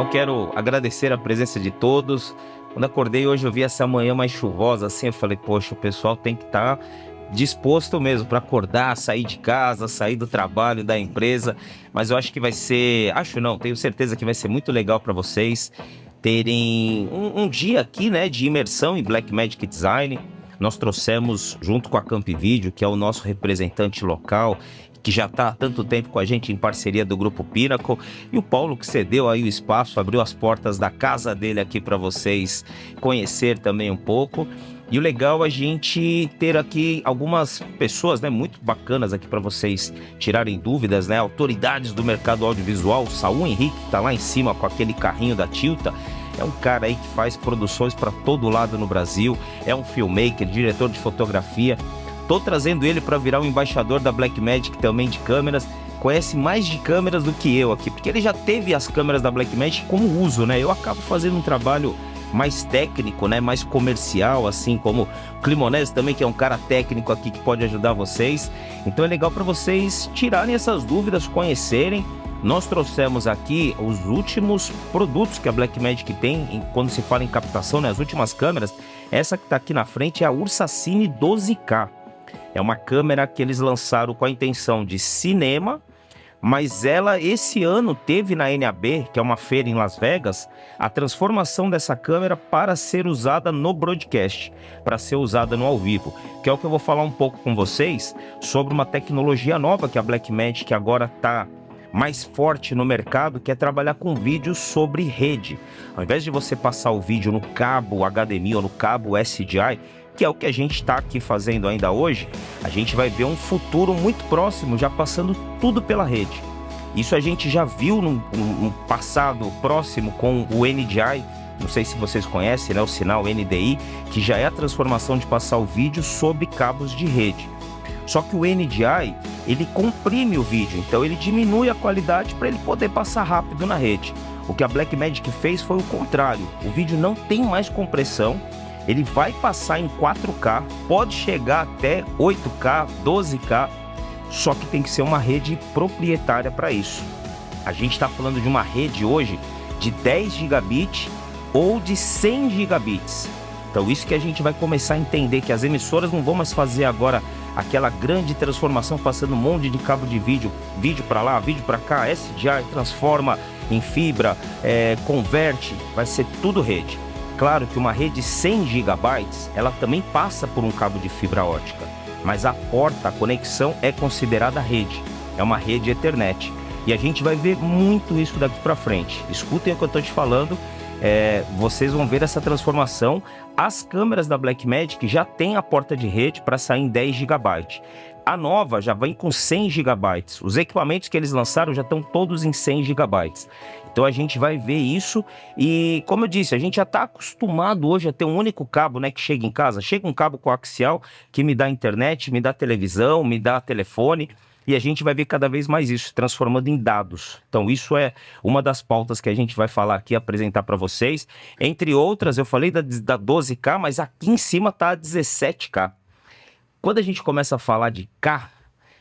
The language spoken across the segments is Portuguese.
Então quero agradecer a presença de todos. Quando acordei hoje eu vi essa manhã mais chuvosa assim, eu falei, poxa, o pessoal tem que estar disposto mesmo para acordar, sair de casa, sair do trabalho, da empresa. Mas eu acho que vai ser, tenho certeza que vai ser muito legal para vocês terem um dia aqui, né, de imersão em Blackmagic Design. Nós trouxemos, junto com a Camp Video, que é o nosso representante local, que já está há tanto tempo com a gente em parceria do Grupo Pinnacle, e o Paulo que cedeu aí o espaço, abriu as portas da casa dele aqui para vocês conhecer também um pouco. E o legal é a gente ter aqui algumas pessoas, né, muito bacanas aqui para vocês tirarem dúvidas, né, autoridades do mercado audiovisual. O Saul Henrique está lá em cima com aquele carrinho da Tilta. É um cara aí que faz produções para todo lado no Brasil, é um filmmaker, diretor de fotografia. Tô trazendo ele para virar o embaixador da Blackmagic também de câmeras. Conhece mais de câmeras do que eu aqui, porque ele já teve as câmeras da Blackmagic como uso, né? Eu acabo fazendo um trabalho mais técnico, né? Mais comercial, assim como o Climonese também, que é um cara técnico aqui que pode ajudar vocês. Então é legal para vocês tirarem essas dúvidas, conhecerem. Nós trouxemos aqui os últimos produtos que a Blackmagic tem quando se fala em captação, né? As últimas câmeras. Essa que está aqui na frente é a Ursa Cine 12K. É uma câmera que eles lançaram com a intenção de cinema, mas ela esse ano teve na NAB, que é uma feira em Las Vegas, a transformação dessa câmera para ser usada no broadcast, para ser usada no ao vivo, que é o que eu vou falar um pouco com vocês sobre uma tecnologia nova que a Blackmagic agora está mais forte no mercado, que é trabalhar com vídeo sobre rede. Ao invés de você passar o vídeo no cabo HDMI ou no cabo SDI, que é o que a gente está aqui fazendo ainda hoje, a gente vai ver um futuro muito próximo, já passando tudo pela rede. Isso a gente já viu num passado próximo com o NDI, não sei se vocês conhecem, né, o sinal NDI, que já é a transformação de passar o vídeo sob cabos de rede. Só que o NDI, ele comprime o vídeo, então ele diminui a qualidade para ele poder passar rápido na rede. O que a Blackmagic fez foi o contrário, o vídeo não tem mais compressão, ele vai passar em 4K, pode chegar até 8K, 12K, só que tem que ser uma rede proprietária para isso. A gente está falando de uma rede hoje de 10 gigabits ou de 100 gigabits. Então isso que a gente vai começar a entender, que as emissoras não vão mais fazer agora aquela grande transformação passando um monte de cabo de vídeo para lá, vídeo para cá, SDI, transforma em fibra, converte, vai ser tudo rede. Claro que uma rede 100 GB, ela também passa por um cabo de fibra ótica, mas a porta, a conexão é considerada rede, é uma rede Ethernet. E a gente vai ver muito isso daqui para frente. Escutem o que eu estou te falando, vocês vão ver essa transformação. As câmeras da Blackmagic já tem a porta de rede para sair em 10 GB. A nova já vem com 100 GB. Os equipamentos que eles lançaram já estão todos em 100 GB. Então a gente vai ver isso e, como eu disse, a gente já está acostumado hoje a ter um único cabo, né, que chega em casa. Chega um cabo coaxial que me dá internet, me dá televisão, me dá telefone, e a gente vai ver cada vez mais isso, transformando em dados. Então isso é uma das pautas que a gente vai falar aqui, apresentar para vocês. Entre outras, eu falei da 12K, mas aqui em cima está a 17K. Quando a gente começa a falar de K,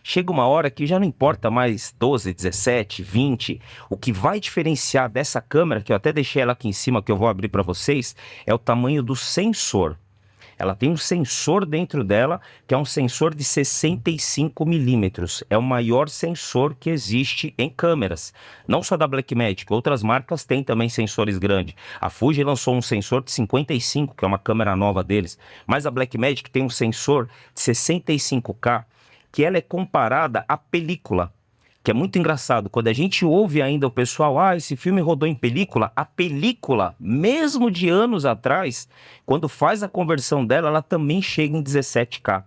chega uma hora que já não importa mais 12, 17, 20. O que vai diferenciar dessa câmera, que eu até deixei ela aqui em cima, que eu vou abrir para vocês, é o tamanho do sensor. Ela tem um sensor dentro dela, que é um sensor de 65 milímetros. É o maior sensor que existe em câmeras. Não só da Blackmagic, outras marcas têm também sensores grandes. A Fuji lançou um sensor de 55, que é uma câmera nova deles. Mas a Blackmagic tem um sensor de 65K, que ela é comparada à película, que é muito engraçado. Quando a gente ouve ainda o pessoal, esse filme rodou em película, a película, mesmo de anos atrás, quando faz a conversão dela, ela também chega em 17K.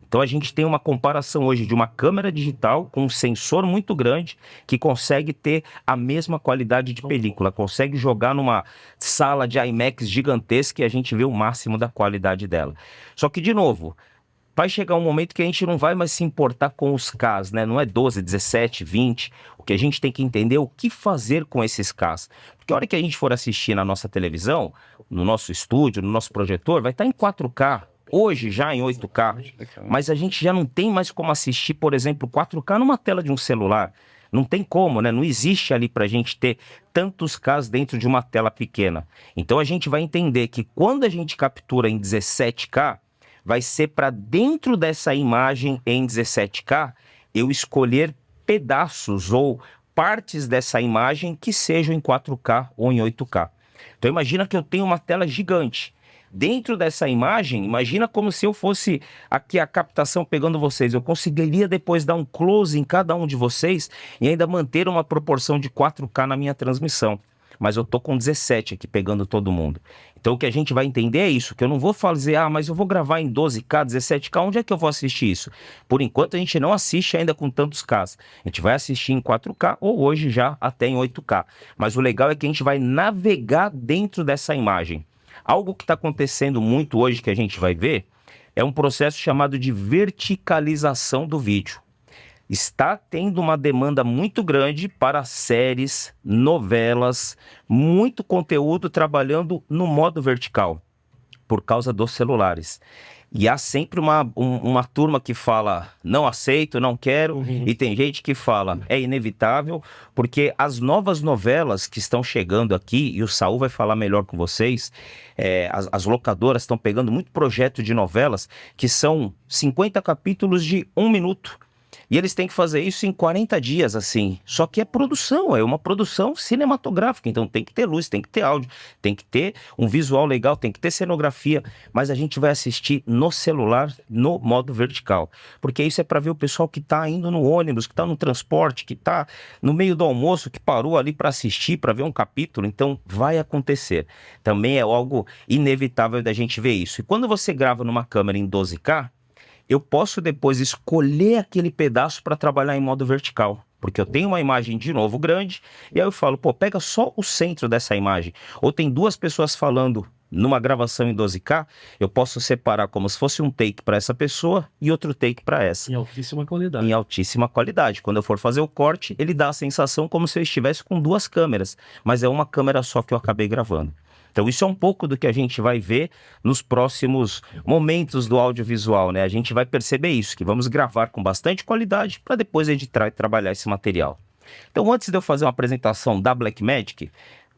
Então a gente tem uma comparação hoje de uma câmera digital com um sensor muito grande que consegue ter a mesma qualidade de película, consegue jogar numa sala de IMAX gigantesca e a gente vê o máximo da qualidade dela. Só que, de novo, vai chegar um momento que a gente não vai mais se importar com os Ks, né? Não é 12, 17, 20. O que a gente tem que entender é o que fazer com esses Ks. Porque a hora que a gente for assistir na nossa televisão, no nosso estúdio, no nosso projetor, vai estar em 4K. Hoje já em 8K. Mas a gente já não tem mais como assistir, por exemplo, 4K numa tela de um celular. Não tem como, né? Não existe ali para a gente ter tantos Ks dentro de uma tela pequena. Então a gente vai entender que quando a gente captura em 17K, vai ser para dentro dessa imagem em 17K, eu escolher pedaços ou partes dessa imagem que sejam em 4K ou em 8K. Então imagina que eu tenho uma tela gigante. Dentro dessa imagem, imagina como se eu fosse aqui a captação pegando vocês. Eu conseguiria depois dar um close em cada um de vocês e ainda manter uma proporção de 4K na minha transmissão. Mas eu tô com 17 aqui pegando todo mundo. Então o que a gente vai entender é isso, que eu não vou fazer, mas eu vou gravar em 12K, 17K, onde é que eu vou assistir isso? Por enquanto a gente não assiste ainda com tantos Ks. A gente vai assistir em 4K ou hoje já até em 8K. Mas o legal é que a gente vai navegar dentro dessa imagem. Algo que está acontecendo muito hoje que a gente vai ver é um processo chamado de verticalização do vídeo. Está tendo uma demanda muito grande para séries, novelas, muito conteúdo trabalhando no modo vertical, por causa dos celulares. E há sempre uma turma que fala, não aceito, não quero, e tem gente que fala, é inevitável, porque as novas novelas que estão chegando aqui, e o Saul vai falar melhor com vocês, as locadoras estão pegando muito projeto de novelas que são 50 capítulos de 1 minuto. E eles têm que fazer isso em 40 dias, assim. Só que é produção, é uma produção cinematográfica. Então tem que ter luz, tem que ter áudio, tem que ter um visual legal, tem que ter cenografia. Mas a gente vai assistir no celular, no modo vertical. Porque isso é para ver o pessoal que está indo no ônibus, que está no transporte, que está no meio do almoço, que parou ali para assistir, para ver um capítulo. Então vai acontecer. Também é algo inevitável da gente ver isso. E quando você grava numa câmera em 12K, eu posso depois escolher aquele pedaço para trabalhar em modo vertical, porque eu tenho uma imagem de novo grande, e aí eu falo, pega só o centro dessa imagem. Ou tem duas pessoas falando numa gravação em 12K, eu posso separar como se fosse um take para essa pessoa e outro take para essa. Em altíssima qualidade. Em altíssima qualidade. Quando eu for fazer o corte, ele dá a sensação como se eu estivesse com duas câmeras, mas é uma câmera só que eu acabei gravando. Então isso é um pouco do que a gente vai ver nos próximos momentos do audiovisual, né? A gente vai perceber isso, que vamos gravar com bastante qualidade para depois editar e trabalhar esse material. Então antes de eu fazer uma apresentação da Blackmagic,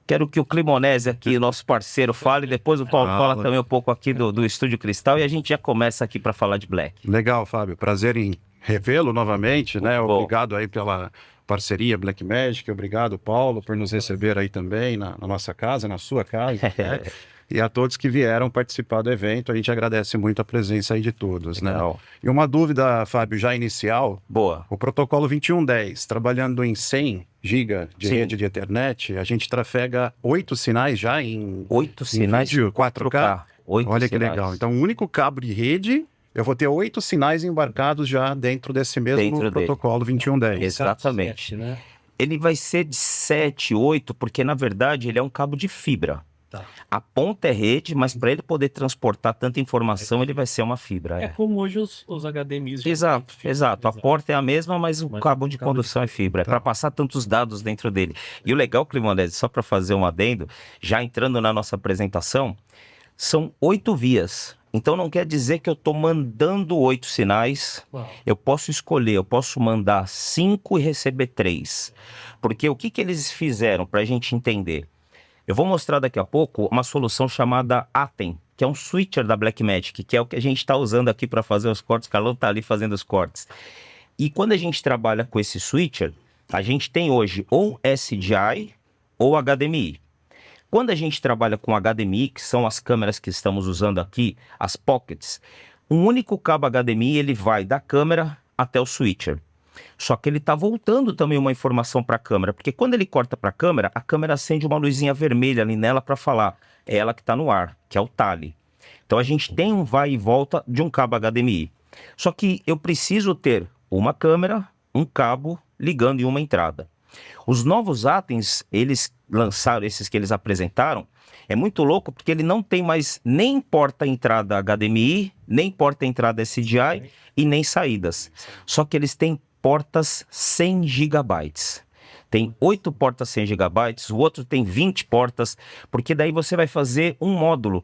quero que o Climonese aqui, nosso parceiro, fale, depois o Paulo fala também um pouco aqui do Estúdio Cristal e a gente já começa aqui para falar de Black. Legal, Fábio. Prazer em revê-lo novamente, né? Obrigado aí pela parceria Blackmagic, obrigado, Paulo, por nos receber aí também na nossa casa, na sua casa, né? E a todos que vieram participar do evento, a gente agradece muito a presença aí de todos, Legal. né? E uma dúvida, Fábio, já inicial. Boa. O protocolo 2110, trabalhando em 100 GB de rede de internet, a gente trafega 8 sinais já em 8 sinais vídeo 4K? 8 Olha que sinais. legal. Então, o único cabo de rede, eu vou ter 8 sinais embarcados já dentro desse mesmo protocolo 2110. Exatamente. 7, né? Ele vai ser de 7, 8, porque na verdade ele é um cabo de fibra. Tá. A ponta é rede, mas para ele poder transportar tanta informação, ele vai ser uma fibra. É como hoje os HDMIs. Exato. A porta é a mesma, mas o cabo de condução é fibra. É para passar tantos dados dentro dele. E o legal, Climonese, só para fazer um adendo, já entrando na nossa apresentação, são 8 vias. Então não quer dizer que eu estou mandando 8 sinais. Uau. Eu posso escolher, eu posso mandar 5 e receber 3. Porque o que eles fizeram para a gente entender? Eu vou mostrar daqui a pouco uma solução chamada Atem, que é um switcher da Blackmagic, que é o que a gente está usando aqui para fazer os cortes. O Carlão está ali fazendo os cortes. E quando a gente trabalha com esse switcher, a gente tem hoje ou SDI ou HDMI. Quando a gente trabalha com HDMI, que são as câmeras que estamos usando aqui, as pockets, um único cabo HDMI ele vai da câmera até o switcher. Só que ele está voltando também uma informação para a câmera, porque quando ele corta para a câmera acende uma luzinha vermelha ali nela para falar, é ela que está no ar, que é o tally. Então a gente tem um vai e volta de um cabo HDMI. Só que eu preciso ter uma câmera, um cabo ligando em uma entrada. Os novos Atems, eles lançaram, esses que eles apresentaram, é muito louco porque ele não tem mais nem porta-entrada HDMI, nem porta-entrada SDI e nem saídas. Só que eles têm portas 100 GB. Tem 8 portas 100 GB, o outro tem 20 portas, porque daí você vai fazer um módulo.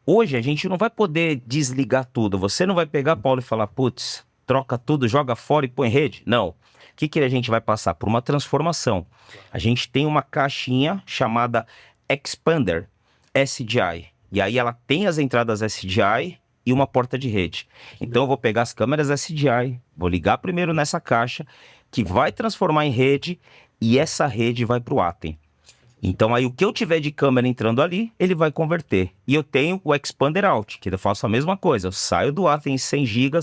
Hoje a gente não vai poder desligar tudo. Você não vai pegar, Paulo, e falar, putz, troca tudo, joga fora e põe rede. Não. que a gente vai passar? Por uma transformação. A gente tem uma caixinha chamada Expander SDI. E aí ela tem as entradas SDI e uma porta de rede. Então eu vou pegar as câmeras SDI, vou ligar primeiro nessa caixa, que vai transformar em rede, e essa rede vai para o Atem. Então aí o que eu tiver de câmera entrando ali, ele vai converter. E eu tenho o Expander Out, que eu faço a mesma coisa. Eu saio do Atem em 100 GB,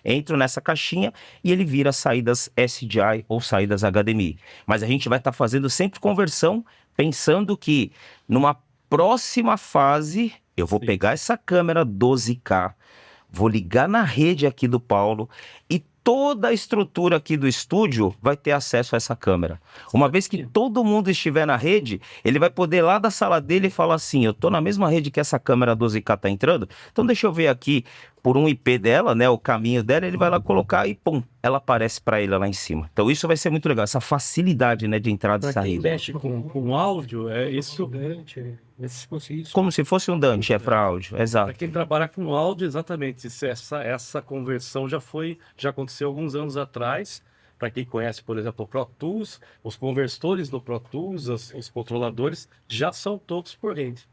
entro nessa caixinha e ele vira saídas SDI ou saídas HDMI. Mas a gente vai estar fazendo sempre conversão, pensando que numa próxima fase eu vou pegar essa câmera 12K, vou ligar na rede aqui do Paulo e toda a estrutura aqui do estúdio vai ter acesso a essa câmera. Uma vez que todo mundo estiver na rede, ele vai poder lá da sala dele falar assim, eu tô na mesma rede que essa câmera 12K tá entrando, então deixa eu ver aqui por um IP dela, né, o caminho dela, ele vai lá colocar e pum, ela aparece para ele lá em cima. Então isso vai ser muito legal, essa facilidade, né, de entrada e saída. Mexe com áudio, isso... Como se fosse um Dante, para áudio, exato. Para quem trabalha com áudio, exatamente, essa conversão já aconteceu alguns anos atrás. Para quem conhece, por exemplo, o Pro Tools, os conversores do Pro Tools, os controladores, já são todos por rede.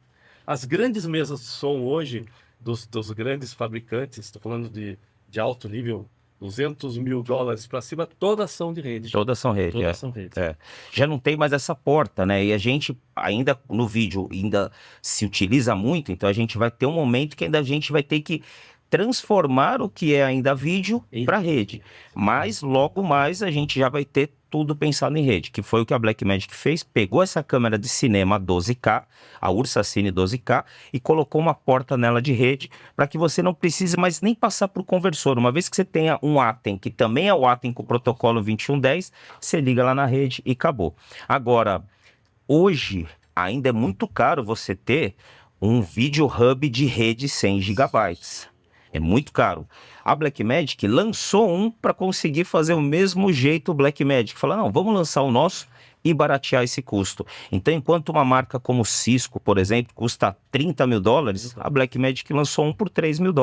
As grandes mesas de som hoje, dos grandes fabricantes, estou falando de alto nível, $200 mil para cima, todas são de rede. Todas são rede, Todas são rede. Já não tem mais essa porta, né? E a gente, ainda no vídeo, ainda se utiliza muito, então a gente vai ter um momento que ainda a gente vai ter que transformar o que é ainda vídeo para rede. Mas logo mais a gente já vai ter tudo pensado em rede, que foi o que a Blackmagic fez, pegou essa câmera de cinema 12K, a Ursa Cine 12K, e colocou uma porta nela de rede, para que você não precise mais nem passar por conversor. Uma vez que você tenha um Atem, que também é o Atem com o protocolo 2110, você liga lá na rede e acabou. Agora, hoje ainda é muito caro você ter um Video Hub de rede 100 GB. É muito caro. A Blackmagic lançou um para conseguir fazer o mesmo jeito o Blackmagic. Falou, não, vamos lançar o nosso e baratear esse custo. Então, enquanto uma marca como Cisco, por exemplo, custa $30 mil, a Blackmagic lançou um por $3 mil,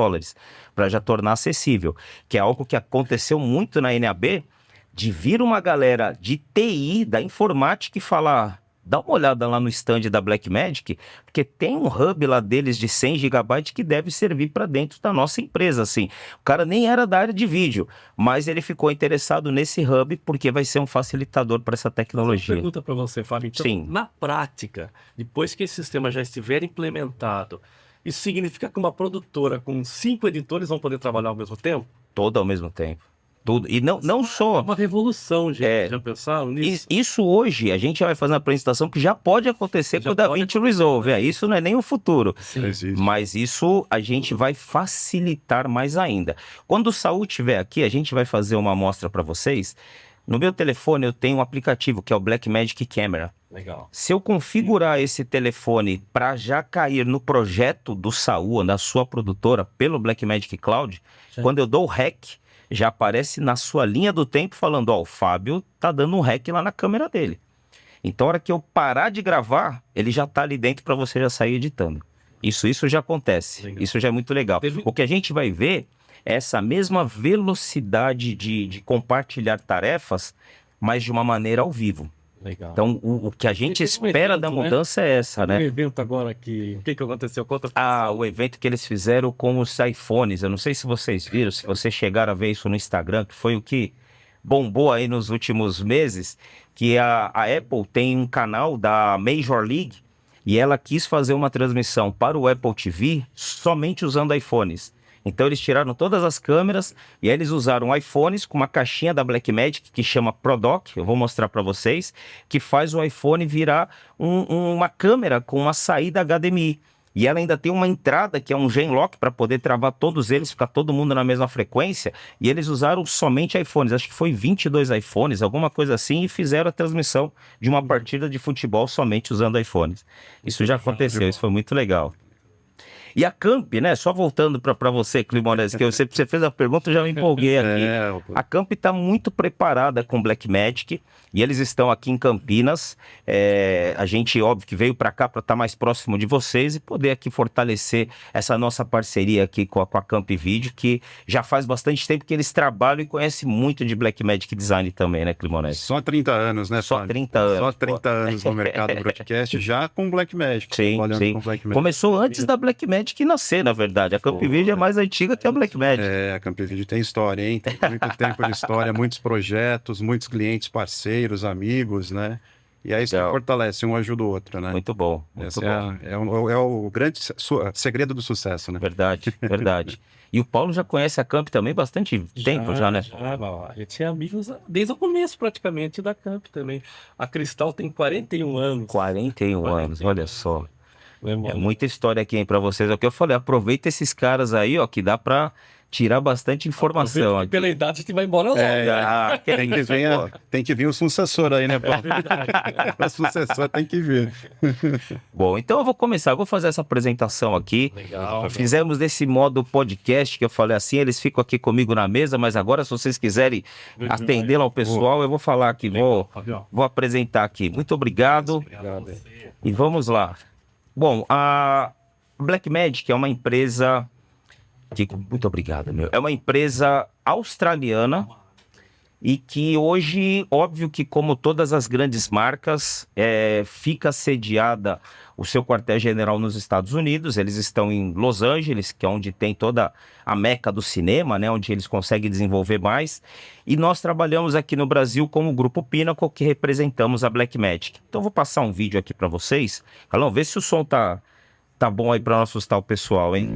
para já tornar acessível. Que é algo que aconteceu muito na NAB, de vir uma galera de TI, da informática, e falar... Dá uma olhada lá no stand da Blackmagic, porque tem um hub lá deles de 100 GB que deve servir para dentro da nossa empresa, assim. O cara nem era da área de vídeo, mas ele ficou interessado nesse hub porque vai ser um facilitador para essa tecnologia. Pergunta para você, Fábio. Então, sim, na prática, depois que esse sistema já estiver implementado, isso significa que uma produtora com 5 editores vão poder trabalhar ao mesmo tempo? Todo ao mesmo tempo. Tudo. E não só... É uma revolução, gente. Já pensaram nisso? Isso hoje, a gente vai fazer uma apresentação que já pode acontecer com o DaVinci Resolve. Isso não é nem o futuro. Mas isso a gente vai facilitar mais ainda. Quando o Saul estiver aqui, a gente vai fazer uma amostra para vocês. No meu telefone eu tenho um aplicativo que é o Blackmagic Camera. Legal. Se eu configurar esse telefone para já cair no projeto do Saul, da sua produtora, pelo Blackmagic Cloud, quando eu dou o REC, já aparece na sua linha do tempo falando, ó, o Fábio tá dando um REC lá na câmera dele. Então, a hora que eu parar de gravar, ele já tá ali dentro para você já sair editando. Isso já acontece. Legal. Isso já é muito legal. O que a gente vai ver é essa mesma velocidade de compartilhar tarefas, mas de uma maneira ao vivo. Legal. Então, o que a gente espera da mudança é essa, né? O evento agora o que aconteceu? Conta. O evento que eles fizeram com os iPhones, eu não sei se vocês viram, se vocês chegaram a ver isso no Instagram, que foi o que bombou aí nos últimos meses, que a Apple tem um canal da Major League e ela quis fazer uma transmissão para o Apple TV somente usando iPhones. Então eles tiraram todas as câmeras e aí eles usaram iPhones com uma caixinha da Blackmagic que chama ProDock, eu vou mostrar para vocês, que faz o iPhone virar uma câmera com uma saída HDMI. E ela ainda tem uma entrada que é um Genlock para poder travar todos eles, ficar todo mundo na mesma frequência. E eles usaram somente iPhones, acho que foi 22 iPhones, alguma coisa assim, e fizeram a transmissão de uma partida de futebol somente usando iPhones. Isso já aconteceu, isso foi muito legal. E a Camp, né? Só voltando para você, Climonese, que você fez a pergunta, eu já me empolguei aqui. A Camp está muito preparada com Blackmagic e eles estão aqui em Campinas. A gente, óbvio, que veio para cá para estar mais próximo de vocês e poder aqui fortalecer essa nossa parceria aqui com a Camp Video, que já faz bastante tempo que eles trabalham e conhecem muito de Blackmagic Design também, né, Climonese? Só 30 anos, né, Só 30 anos. Só 30 anos no mercado broadcast, já com Blackmagic. Sim, sim. Com Blackmagic. Começou antes da Blackmagic nascer, na verdade. A Camp Video é mais antiga que a Blackmagic. A Camp Video tem história, hein? Tem muito tempo de história, muitos projetos, muitos clientes, parceiros, amigos, né? E aí isso fortalece, um ajuda o outro, né? Muito bom. Esse é o grande segredo do sucesso, né? Verdade, verdade. E o Paulo já conhece a Camp também bastante tempo já, né? A gente é amigos desde o começo, praticamente, da Camp também. A Cristal tem 41 anos. 41 anos, olha só. É muita história aqui, hein, pra vocês. É o que eu falei, aproveita esses caras aí, ó, que dá pra tirar bastante informação. E pela idade a gente vai embora logo. Tem que vir o sucessor aí, né, Paulo? O sucessor tem que vir. Bom, então eu vou começar, eu vou fazer essa apresentação aqui. Legal. Fizemos desse modo podcast, que eu falei assim, eles ficam aqui comigo na mesa, mas agora se vocês quiserem atender ao pessoal, eu vou falar aqui, vou apresentar aqui. Muito obrigado. E vamos lá. Bom, a Blackmagic é uma empresa... Muito obrigado, meu. É uma empresa australiana e que hoje, óbvio que como todas as grandes marcas, fica sediada o seu quartel-general nos Estados Unidos. Eles estão em Los Angeles, que é onde tem toda a meca do cinema, né, onde eles conseguem desenvolver mais. E nós trabalhamos aqui no Brasil como Grupo Pinnacle, que representamos a Blackmagic. Então vou passar um vídeo aqui para vocês. Calão, vê se o som tá bom aí para não assustar o pessoal, hein?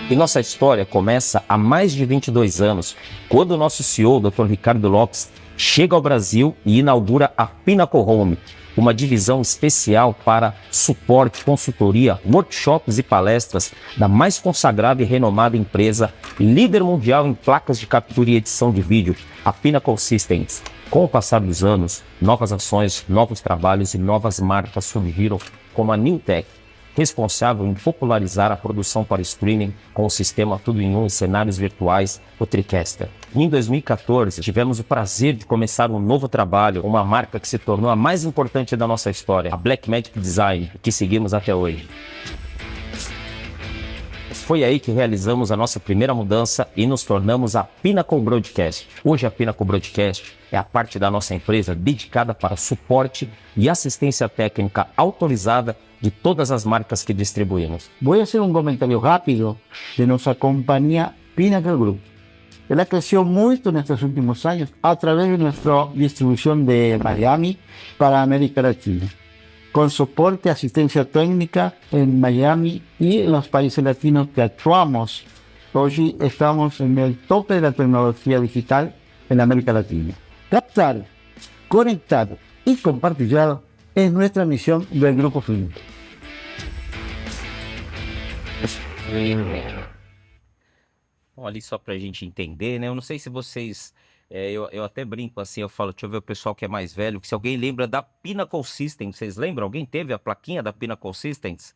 E nossa história começa há mais de 22 anos, quando o nosso CEO, Dr. Ricardo Lopes, chega ao Brasil e inaugura a Pinnacle Home, uma divisão especial para suporte, consultoria, workshops e palestras da mais consagrada e renomada empresa, líder mundial em placas de captura e edição de vídeo, a Pinnacle Systems. Com o passar dos anos, novas ações, novos trabalhos e novas marcas surgiram, como a Newtek, responsável em popularizar a produção para streaming com o sistema tudo em um em cenários virtuais, o TriCaster. E em 2014, tivemos o prazer de começar um novo trabalho, uma marca que se tornou a mais importante da nossa história, a Blackmagic Design, que seguimos até hoje. Foi aí que realizamos a nossa primeira mudança e nos tornamos a Pinnacle Broadcast. Hoje a Pinnacle Broadcast é a parte da nossa empresa dedicada para suporte e assistência técnica autorizada de todas as marcas que distribuímos. Voy a hacer un comentario rápido de nuestra compañía Pinnacle Group. Ela creció mucho en estos últimos años a través de nuestra distribución de Miami para América Latina, con soporte y asistencia técnica en Miami y en los países latinos que actuamos. Hoy estamos en el tope de la tecnología digital en América Latina. Captar, conectar y compartir es nuestra misión del Grupo Pinnacle. Bom, ali só pra gente entender, né? Eu não sei se vocês... eu até brinco assim, eu falo, deixa eu ver o pessoal que é mais velho, que se alguém lembra da Pinnacle Systems, vocês lembram? Alguém teve a plaquinha da Pinnacle Systems?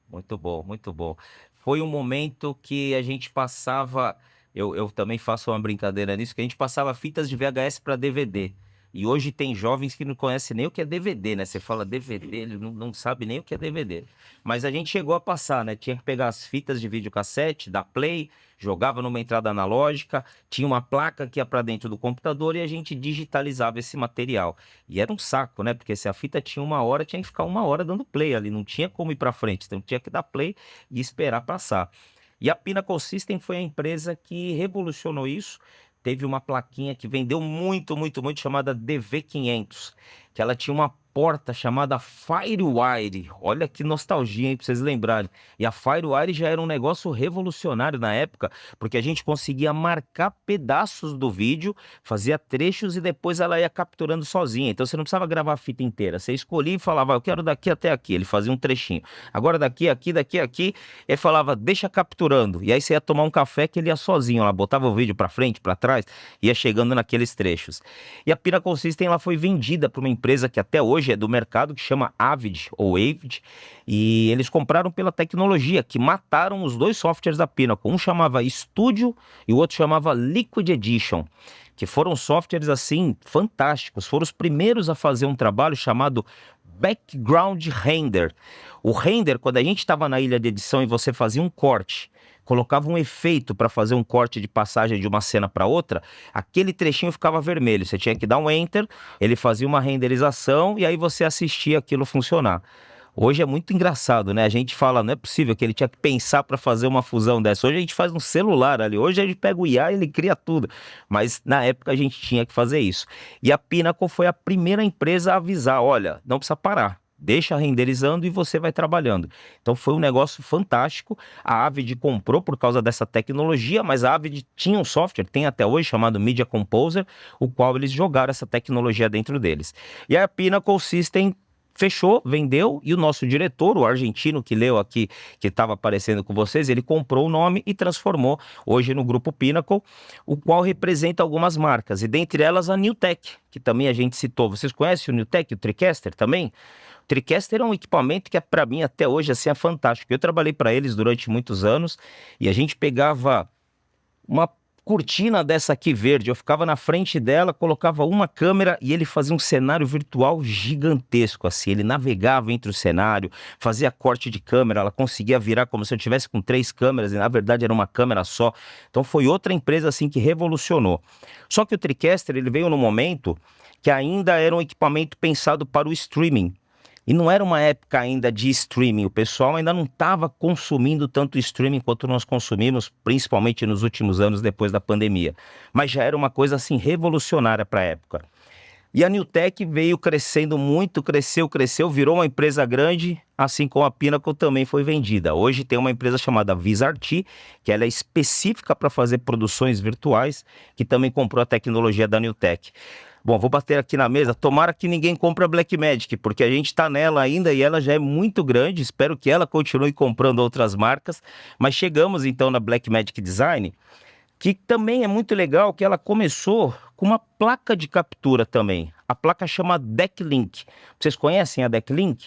Muito bom, muito bom. Foi um momento que a gente passava, eu também faço uma brincadeira nisso, que a gente passava fitas de VHS para DVD. E hoje tem jovens que não conhecem nem o que é DVD, né? Você fala DVD, ele não sabe nem o que é DVD. Mas a gente chegou a passar, né? Tinha que pegar as fitas de videocassete, da Play, jogava numa entrada analógica, tinha uma placa que ia para dentro do computador e a gente digitalizava esse material. E era um saco, né? Porque se a fita tinha 1 hora, tinha que ficar 1 hora dando play ali, não tinha como ir para frente, então tinha que dar play e esperar passar. E a Pinnacle System foi a empresa que revolucionou isso. Teve uma plaquinha que vendeu muito, chamada DV500. que ela tinha uma porta chamada FireWire. Olha que nostalgia, hein, pra vocês lembrarem. E a FireWire já era um negócio revolucionário na época, porque a gente conseguia marcar pedaços do vídeo, fazia trechos e depois ela ia capturando sozinha. Então você não precisava gravar a fita inteira. Você escolhia e falava, eu quero daqui até aqui. Ele fazia um trechinho. Agora daqui, aqui, daqui, aqui. Ele falava, deixa capturando. E aí você ia tomar um café que ele ia sozinho. Ela botava o vídeo pra frente, pra trás, ia chegando naqueles trechos. E a Pinnacle System ela foi vendida para uma empresa que até hoje é do mercado, que chama Avid, ou Avid, e eles compraram pela tecnologia, que mataram os dois softwares da Pinnacle. Um chamava Studio e o outro chamava Liquid Edition, que foram softwares assim fantásticos. Foram os primeiros a fazer um trabalho chamado Background Render. O render, quando a gente estava na ilha de edição e você fazia um corte, colocava um efeito para fazer um corte de passagem de uma cena para outra, aquele trechinho ficava vermelho. Você tinha que dar um enter, ele fazia uma renderização e aí você assistia aquilo funcionar. Hoje é muito engraçado, né? A gente fala, não é possível que ele tinha que pensar para fazer uma fusão dessa. Hoje a gente faz um celular ali. Hoje a gente pega o IA e ele cria tudo. Mas na época a gente tinha que fazer isso. E a Pinnacle foi a primeira empresa a avisar, olha, não precisa parar. Deixa renderizando e você vai trabalhando. Então foi um negócio fantástico. A Avid comprou por causa dessa tecnologia, mas a Avid tinha um software, tem até hoje, chamado Media Composer, o qual eles jogaram essa tecnologia dentro deles. E a Pinnacle System fechou, vendeu, e o nosso diretor, o argentino que leu aqui, que estava aparecendo com vocês, ele comprou o nome e transformou hoje no Grupo Pinnacle, o qual representa algumas marcas, e dentre elas a NewTek, que também a gente citou. Vocês conhecem o NewTek, o TriCaster também? O TriCaster é um equipamento que para mim até hoje assim, é fantástico. Eu trabalhei para eles durante muitos anos, e a gente pegava uma cortina dessa aqui verde, eu ficava na frente dela, colocava uma câmera e ele fazia um cenário virtual gigantesco, assim, ele navegava entre o cenário, fazia corte de câmera, ela conseguia virar como se eu tivesse com 3 câmeras, e na verdade era uma câmera só. Então foi outra empresa assim que revolucionou. Só que o TriCaster, ele veio num momento que ainda era um equipamento pensado para o streaming. E não era uma época ainda de streaming, o pessoal ainda não estava consumindo tanto streaming quanto nós consumimos, principalmente nos últimos anos depois da pandemia. Mas já era uma coisa assim revolucionária para a época. E a NewTek veio crescendo muito, cresceu, virou uma empresa grande, assim como a Pinnacle também foi vendida. Hoje tem uma empresa chamada VisRT, que ela é específica para fazer produções virtuais, que também comprou a tecnologia da NewTek. Bom, vou bater aqui na mesa, tomara que ninguém compre a Blackmagic, porque a gente está nela ainda e ela já é muito grande, espero que ela continue comprando outras marcas, mas chegamos então na Blackmagic Design, que também é muito legal, que ela começou com uma placa de captura também, a placa chama Decklink. Vocês conhecem a Decklink?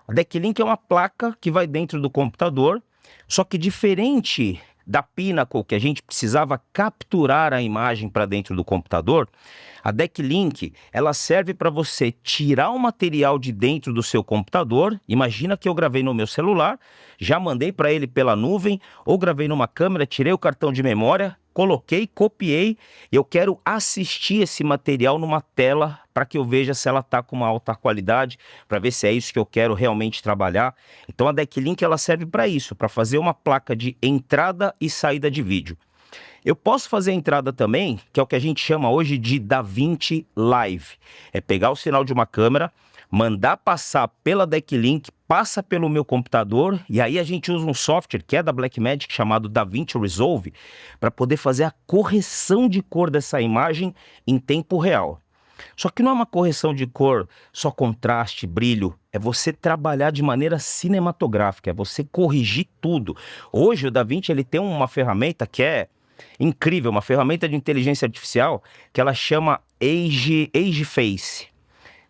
A Decklink é uma placa que vai dentro do computador, só que diferente da Pinnacle, que a gente precisava capturar a imagem para dentro do computador, a Decklink, ela serve para você tirar o material de dentro do seu computador. Imagina que eu gravei no meu celular, já mandei para ele pela nuvem, ou gravei numa câmera, tirei o cartão de memória, coloquei, copiei, e eu quero assistir esse material numa tela para que eu veja se ela está com uma alta qualidade, para ver se é isso que eu quero realmente trabalhar. Então a Decklink ela serve para isso, para fazer uma placa de entrada e saída de vídeo. Eu posso fazer a entrada também, que é o que a gente chama hoje de DaVinci Live. É pegar o sinal de uma câmera, mandar passar pela Decklink, passa pelo meu computador, e aí a gente usa um software que é da Blackmagic chamado DaVinci Resolve para poder fazer a correção de cor dessa imagem em tempo real. Só que não é uma correção de cor só contraste, brilho, é você trabalhar de maneira cinematográfica, é você corrigir tudo. Hoje o DaVinci ele tem uma ferramenta que é incrível, uma ferramenta de inteligência artificial que ela chama Age Face.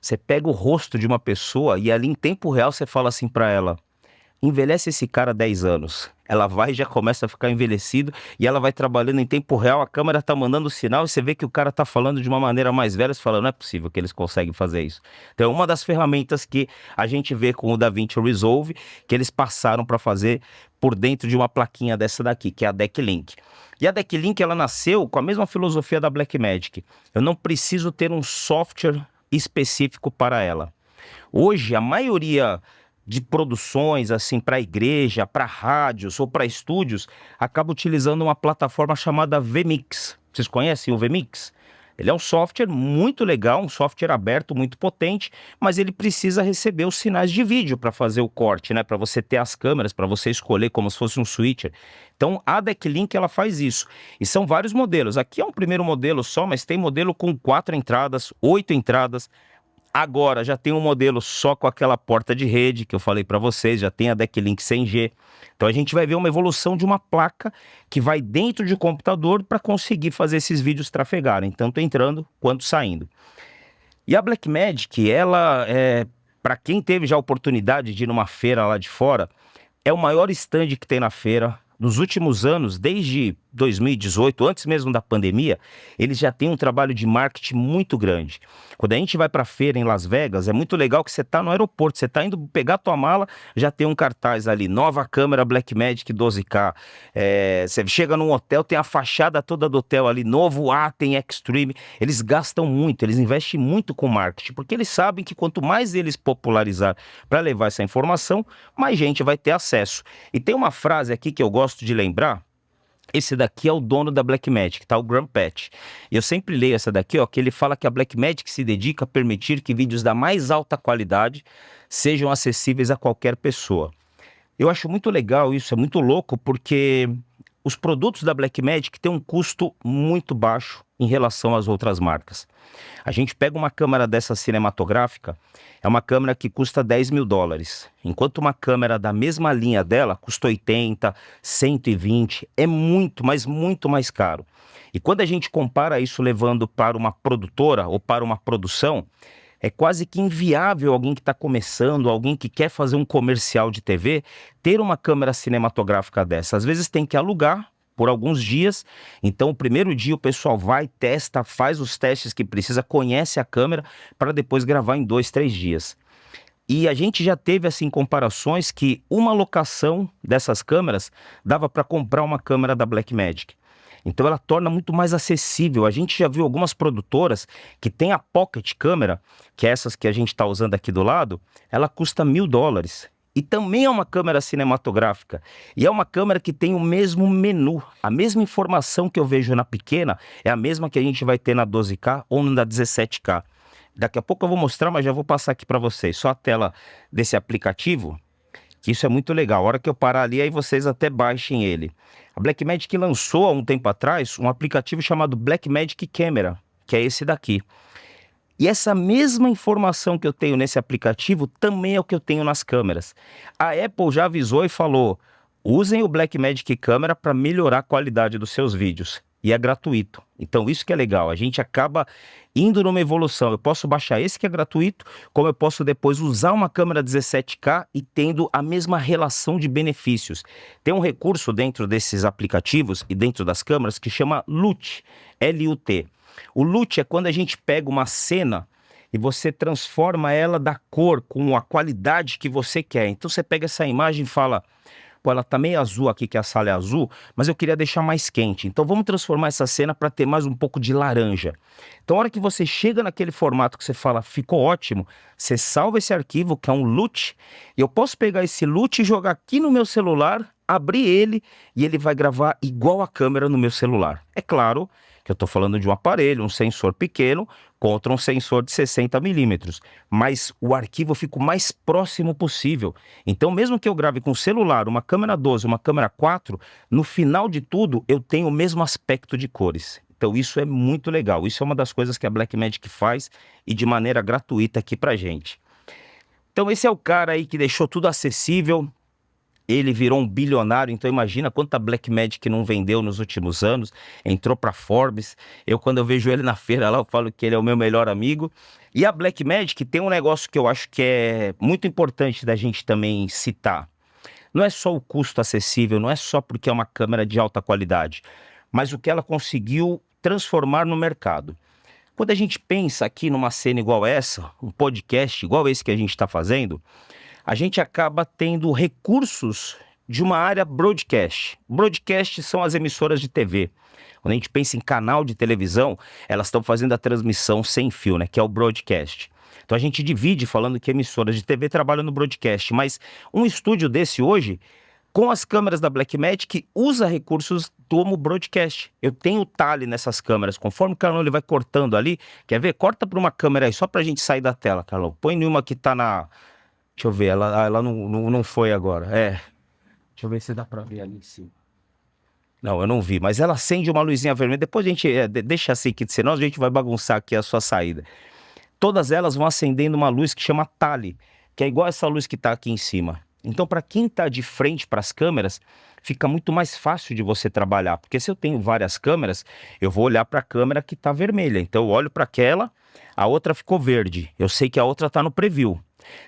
Você pega o rosto de uma pessoa e ali em tempo real você fala assim para ela, envelhece esse cara 10 anos. Ela vai e já começa a ficar envelhecido e ela vai trabalhando em tempo real, a câmera tá mandando sinal e você vê que o cara tá falando de uma maneira mais velha, você fala, não é possível que eles conseguem fazer isso. Então é uma das ferramentas que a gente vê com o DaVinci Resolve, que eles passaram para fazer por dentro de uma plaquinha dessa daqui, que é a Decklink. E a Decklink, ela nasceu com a mesma filosofia da Blackmagic. Eu não preciso ter um software específico para ela. Hoje, a maioria de produções assim para igreja, para rádios ou para estúdios, acaba utilizando uma plataforma chamada vMix. Vocês conhecem o vMix? Ele é um software muito legal, um software aberto, muito potente, mas ele precisa receber os sinais de vídeo para fazer o corte, né? Para você ter as câmeras, para você escolher como se fosse um switcher. Então, a Decklink, ela faz isso. E são vários modelos. Aqui é um primeiro modelo só, mas tem modelo com 4 entradas, 8 entradas. Agora, já tem um modelo só com aquela porta de rede, que eu falei para vocês, já tem a Decklink 100G. Então, a gente vai ver uma evolução de uma placa que vai dentro de computador para conseguir fazer esses vídeos trafegarem, tanto entrando quanto saindo. E a Blackmagic, ela, para quem teve já a oportunidade de ir numa feira lá de fora, é o maior stand que tem na feira. Nos últimos anos, desde 2018, antes mesmo da pandemia, eles já têm um trabalho de marketing muito grande. Quando a gente vai para a feira em Las Vegas, é muito legal que você está no aeroporto, você está indo pegar tua mala, já tem um cartaz ali, nova câmera Blackmagic 12K. Você chega num hotel, tem a fachada toda do hotel ali, novo Atem Extreme. Eles gastam muito, eles investem muito com marketing, porque eles sabem que quanto mais eles popularizar para levar essa informação, mais gente vai ter acesso. E tem uma frase aqui que eu gosto de lembrar. Esse daqui é o dono da Blackmagic, tá? O Graham Patch. E eu sempre leio essa daqui, ó, que ele fala que a Blackmagic se dedica a permitir que vídeos da mais alta qualidade sejam acessíveis a qualquer pessoa. Eu acho muito legal isso, é muito louco, porque os produtos da Blackmagic têm um custo muito baixo em relação às outras marcas. A gente pega uma câmera dessa cinematográfica, é uma câmera que custa $10 mil, enquanto uma câmera da mesma linha dela custa 80, 120, é muito, mas muito mais caro. E quando a gente compara isso levando para uma produtora ou para uma produção, é quase que inviável alguém que está começando, alguém que quer fazer um comercial de TV, ter uma câmera cinematográfica dessa. Às vezes tem que alugar por alguns dias, então o primeiro dia o pessoal vai, testa, faz os testes que precisa, conhece a câmera, para depois gravar em 2, 3 dias. E a gente já teve assim comparações que uma locação dessas câmeras dava para comprar uma câmera da Blackmagic. Então ela torna muito mais acessível. A gente já viu algumas produtoras que tem a Pocket Câmera, que é essas que a gente está usando aqui do lado, ela custa $1 mil. E também é uma câmera cinematográfica. E é uma câmera que tem o mesmo menu. A mesma informação que eu vejo na pequena é a mesma que a gente vai ter na 12K ou na 17K. Daqui a pouco eu vou mostrar, mas já vou passar aqui para vocês. Só a tela desse aplicativo, que isso é muito legal. A hora que eu parar ali, aí vocês até baixem ele. A Blackmagic lançou há um tempo atrás um aplicativo chamado Blackmagic Camera, que é esse daqui. E essa mesma informação que eu tenho nesse aplicativo também é o que eu tenho nas câmeras. A Apple já avisou e falou, usem o Blackmagic Camera para melhorar a qualidade dos seus vídeos. E é gratuito. Então isso que é legal, a gente acaba indo numa evolução. Eu posso baixar esse que é gratuito, como eu posso depois usar uma câmera 17K e tendo a mesma relação de benefícios. Tem um recurso dentro desses aplicativos e dentro das câmeras que chama LUT, L-U-T. O LUT é quando a gente pega uma cena e você transforma ela da cor com a qualidade que você quer. Então você pega essa imagem e fala, pô, ela tá meio azul aqui, que a sala é azul, mas eu queria deixar mais quente. Então vamos transformar essa cena para ter mais um pouco de laranja. Então a hora que você chega naquele formato que você fala, ficou ótimo, você salva esse arquivo, que é um LUT, e eu posso pegar esse LUT e jogar aqui no meu celular, abrir ele, e ele vai gravar igual a câmera no meu celular. É claro que eu estou falando de um aparelho, um sensor pequeno, contra um sensor de 60 milímetros. Mas o arquivo fica o mais próximo possível. Então, mesmo que eu grave com celular, uma câmera 12, uma câmera 4, no final de tudo, eu tenho o mesmo aspecto de cores. Então, isso é muito legal. Isso é uma das coisas que a Blackmagic faz e de maneira gratuita aqui pra gente. Então, esse é o cara aí que deixou tudo acessível. Ele virou um bilionário, então imagina quanta Blackmagic não vendeu nos últimos anos, entrou para Forbes. Quando eu vejo ele na feira lá, eu falo que ele é o meu melhor amigo. E a Blackmagic tem um negócio que eu acho que é muito importante da gente também citar. Não é só o custo acessível, não é só porque é uma câmera de alta qualidade, mas o que ela conseguiu transformar no mercado. Quando a gente pensa aqui numa cena igual essa, um podcast igual esse que a gente está fazendo, a gente acaba tendo recursos de uma área broadcast. Broadcast são as emissoras de TV. Quando a gente pensa em canal de televisão, elas estão fazendo a transmissão sem fio, né, que é o broadcast. Então a gente divide falando que emissoras de TV trabalham no broadcast, mas um estúdio desse hoje Com as câmeras da Blackmagic, usa recursos do Broadcast. Eu tenho o Tally nessas câmeras. Conforme o Carlão ele vai cortando ali, quer ver? Corta para uma câmera aí, só para a gente sair da tela, Carlão. Põe nenhuma que tá na... Deixa eu ver, ela não foi agora. Deixa eu ver se dá para ver ali em cima. Não, eu não vi, mas ela acende uma luzinha vermelha. Depois a gente deixa assim, que senão a gente vai bagunçar aqui a sua saída. Todas elas vão acendendo uma luz que chama Tally, que é igual essa luz que está aqui em cima. Então, para quem está de frente para as câmeras, fica muito mais fácil de você trabalhar, porque se eu tenho várias câmeras, eu vou olhar para a câmera que está vermelha. Então, eu olho para aquela, a outra ficou verde. Eu sei que a outra está no preview.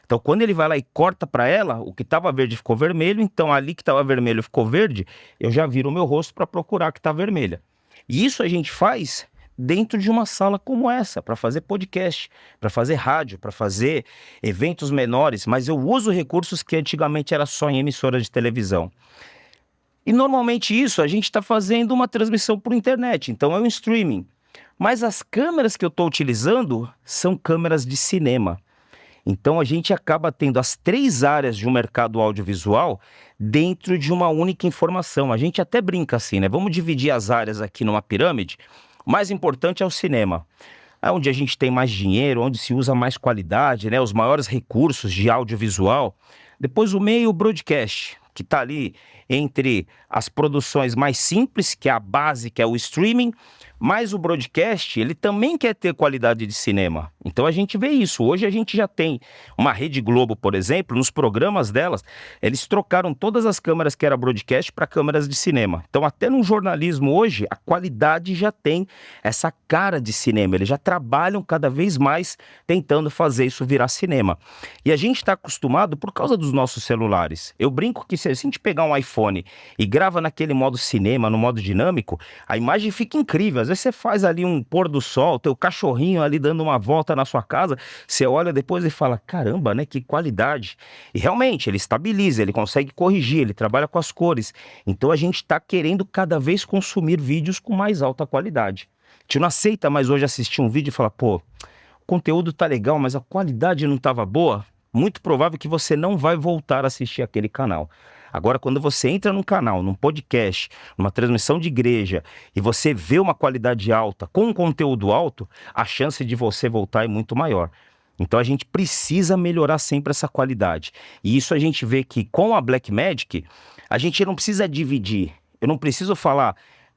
Então, quando ele vai lá e corta para ela, o que estava verde ficou vermelho, então ali que estava vermelho ficou verde, eu já viro o meu rosto para procurar que está vermelha. E isso a gente faz dentro de uma sala como essa, para fazer podcast, para fazer rádio, para fazer eventos menores, mas eu uso recursos que antigamente era só em emissora de televisão. E normalmente isso a gente está fazendo uma transmissão por internet, então é um streaming. Mas as câmeras que eu estou utilizando são câmeras de cinema. Então a gente acaba tendo as 3 áreas de um mercado audiovisual dentro de uma única informação. A gente até brinca assim, né? Vamos dividir as áreas aqui numa pirâmide. O mais importante é o cinema, é onde a gente tem mais dinheiro, onde se usa mais qualidade, né? Os maiores recursos de audiovisual. Depois o meio, o broadcast, que está ali entre as produções mais simples, que é a base, que é o streaming, mas o broadcast, ele também quer ter qualidade de cinema. Então a gente vê isso. Hoje a gente já tem uma Rede Globo, por exemplo, nos programas delas, eles trocaram todas as câmeras que era broadcast para câmeras de cinema. Então até no jornalismo hoje, a qualidade já tem essa cara de cinema. Eles já trabalham cada vez mais tentando fazer isso virar cinema. E a gente está acostumado por causa dos nossos celulares. Eu brinco que se a gente pegar um iPhone e grava naquele modo cinema, no modo dinâmico, a imagem fica incrível. Às vezes você faz ali um pôr do sol, teu cachorrinho ali dando uma volta na sua casa, você olha depois e fala, caramba, né, que qualidade. E realmente, ele estabiliza, ele consegue corrigir, ele trabalha com as cores. Então a gente está querendo cada vez consumir vídeos com mais alta qualidade. A gente não aceita mais hoje assistir um vídeo e falar, pô, o conteúdo tá legal, mas a qualidade não estava boa. Muito provável que você não vai voltar a assistir aquele canal. Agora, quando você entra num canal, num podcast, numa transmissão de igreja, e você vê uma qualidade alta, com um conteúdo alto, a chance de você voltar é muito maior. Então a gente precisa melhorar sempre essa qualidade. E isso a gente vê que com a Blackmagic, a gente não precisa dividir. Eu não preciso falar,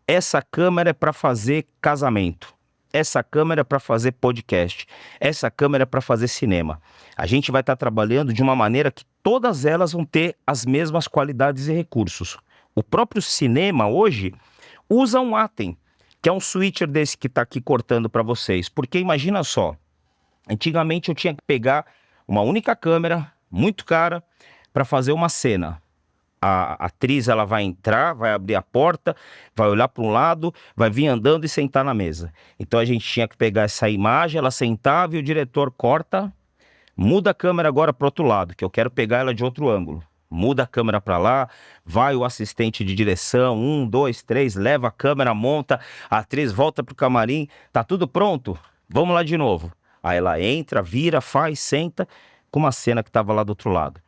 essa câmera é para fazer casamento. Essa câmera é para fazer podcast, essa câmera é para fazer cinema. A gente vai estar trabalhando de uma maneira que todas elas vão ter as mesmas qualidades e recursos. O próprio cinema hoje usa um Atem, que é um switcher desse que está aqui cortando para vocês. Porque imagina só, antigamente eu tinha que pegar uma única câmera, muito cara, para fazer uma cena. A atriz ela vai entrar, vai abrir a porta, vai olhar para um lado, vai vir andando e sentar na mesa. Então a gente tinha que pegar essa imagem, ela sentava e o diretor corta, muda a câmera agora para o outro lado, que eu quero pegar ela de outro ângulo. Muda a câmera para lá, vai o assistente de direção, 1, 2, 3, leva a câmera, monta, a atriz volta pro camarim, tá tudo pronto? Vamos lá de novo. Aí ela entra, vira, faz, senta, com uma cena que estava lá do outro lado.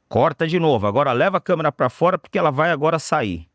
Corta de novo, agora leva a câmera para fora porque ela vai agora sair.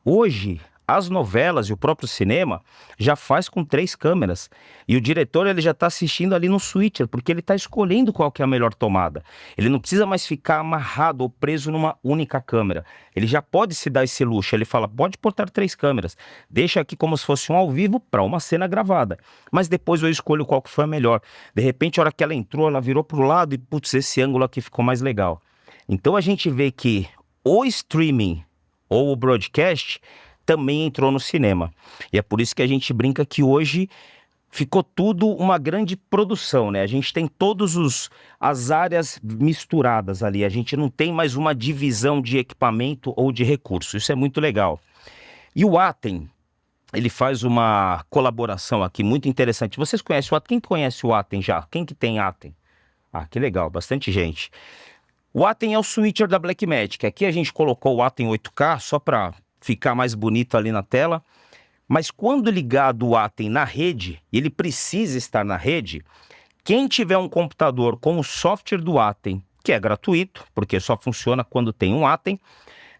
Hoje, as novelas e o próprio cinema já faz com 3 câmeras. E o diretor ele já está assistindo ali no switcher, porque ele está escolhendo qual que é a melhor tomada. Ele não precisa mais ficar amarrado ou preso numa única câmera. Ele já pode se dar esse luxo. Ele fala, pode botar 3 câmeras. Deixa aqui como se fosse um ao vivo para uma cena gravada. Mas depois eu escolho qual que foi a melhor. De repente, a hora que ela entrou, ela virou para o lado e, putz, esse ângulo aqui ficou mais legal. Então a gente vê que o streaming ou o broadcast também entrou no cinema. E é por isso que a gente brinca que hoje ficou tudo uma grande produção, né? A gente tem todas as áreas misturadas ali. A gente não tem mais uma divisão de equipamento ou de recurso. Isso é muito legal. E o Atem, ele faz uma colaboração aqui muito interessante. Vocês conhecem o Atem? Quem conhece o Atem já? Quem que tem Atem? Ah, que legal, bastante gente. O Atem é o switcher da Blackmagic. Aqui a gente colocou o Atem 8K só para ficar mais bonito ali na tela. Mas quando ligado o Atem na rede, ele precisa estar na rede, quem tiver um computador com o software do Atem, que é gratuito, porque só funciona quando tem um Atem,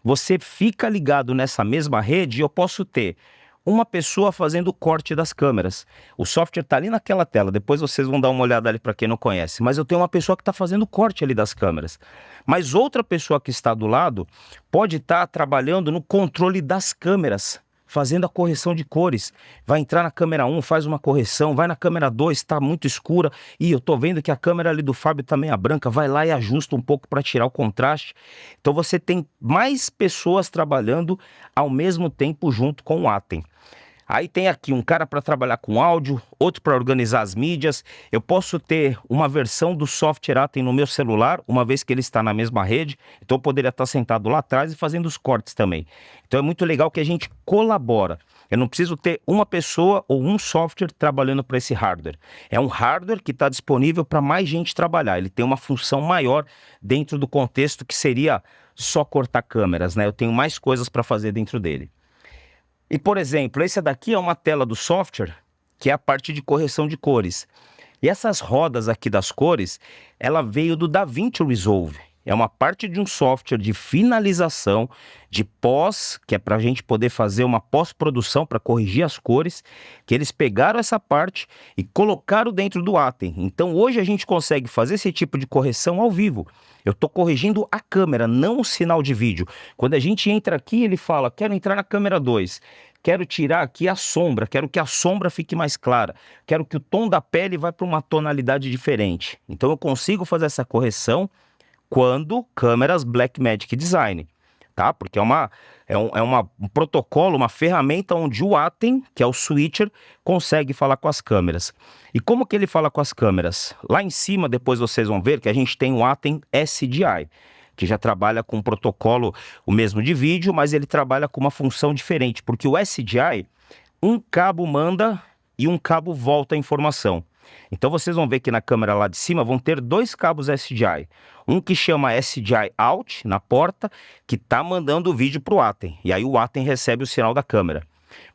você fica ligado nessa mesma rede e eu posso ter uma pessoa fazendo o corte das câmeras. O software está ali naquela tela, depois vocês vão dar uma olhada ali para quem não conhece, mas eu tenho uma pessoa que está fazendo o corte ali das câmeras. Mas outra pessoa que está do lado pode estar trabalhando no controle das câmeras, fazendo a correção de cores. Vai entrar na câmera 1, faz uma correção, vai na câmera 2, está muito escura, e eu estou vendo que a câmera ali do Fábio está meio branca, vai lá e ajusta um pouco para tirar o contraste. Então você tem mais pessoas trabalhando ao mesmo tempo junto com o Atem. Aí tem aqui um cara para trabalhar com áudio, outro para organizar as mídias. Eu posso ter uma versão do software Atem no meu celular, uma vez que ele está na mesma rede. Então eu poderia estar sentado lá atrás e fazendo os cortes também. Então é muito legal que a gente colabora. Eu não preciso ter uma pessoa ou um software trabalhando para esse hardware. É um hardware que está disponível para mais gente trabalhar. Ele tem uma função maior dentro do contexto que seria só cortar câmeras, né? Eu tenho mais coisas para fazer dentro dele. E, por exemplo, esse daqui é uma tela do software, que é a parte de correção de cores. E essas rodas aqui das cores, ela veio do DaVinci Resolve. É uma parte de um software de finalização, de pós, que é para a gente poder fazer uma pós-produção para corrigir as cores, que eles pegaram essa parte e colocaram dentro do Atem. Então hoje a gente consegue fazer esse tipo de correção ao vivo. Eu estou corrigindo a câmera, não o sinal de vídeo. Quando a gente entra aqui, ele fala, quero entrar na câmera 2. Quero tirar aqui a sombra, quero que a sombra fique mais clara, quero que o tom da pele vá para uma tonalidade diferente. Então eu consigo fazer essa correção quando câmeras Blackmagic Design, tá? Porque é um protocolo, uma ferramenta onde o Atem, que é o switcher, consegue falar com as câmeras. E como que ele fala com as câmeras? Lá em cima, depois vocês vão ver que a gente tem o Atem SDI, que já trabalha com um protocolo, o mesmo de vídeo, mas ele trabalha com uma função diferente, porque o SDI, um cabo manda e um cabo volta a informação. Então vocês vão ver que na câmera lá de cima vão ter dois cabos SDI. Um que chama SDI Out, na porta, que está mandando o vídeo para o Atem. E aí o Atem recebe o sinal da câmera.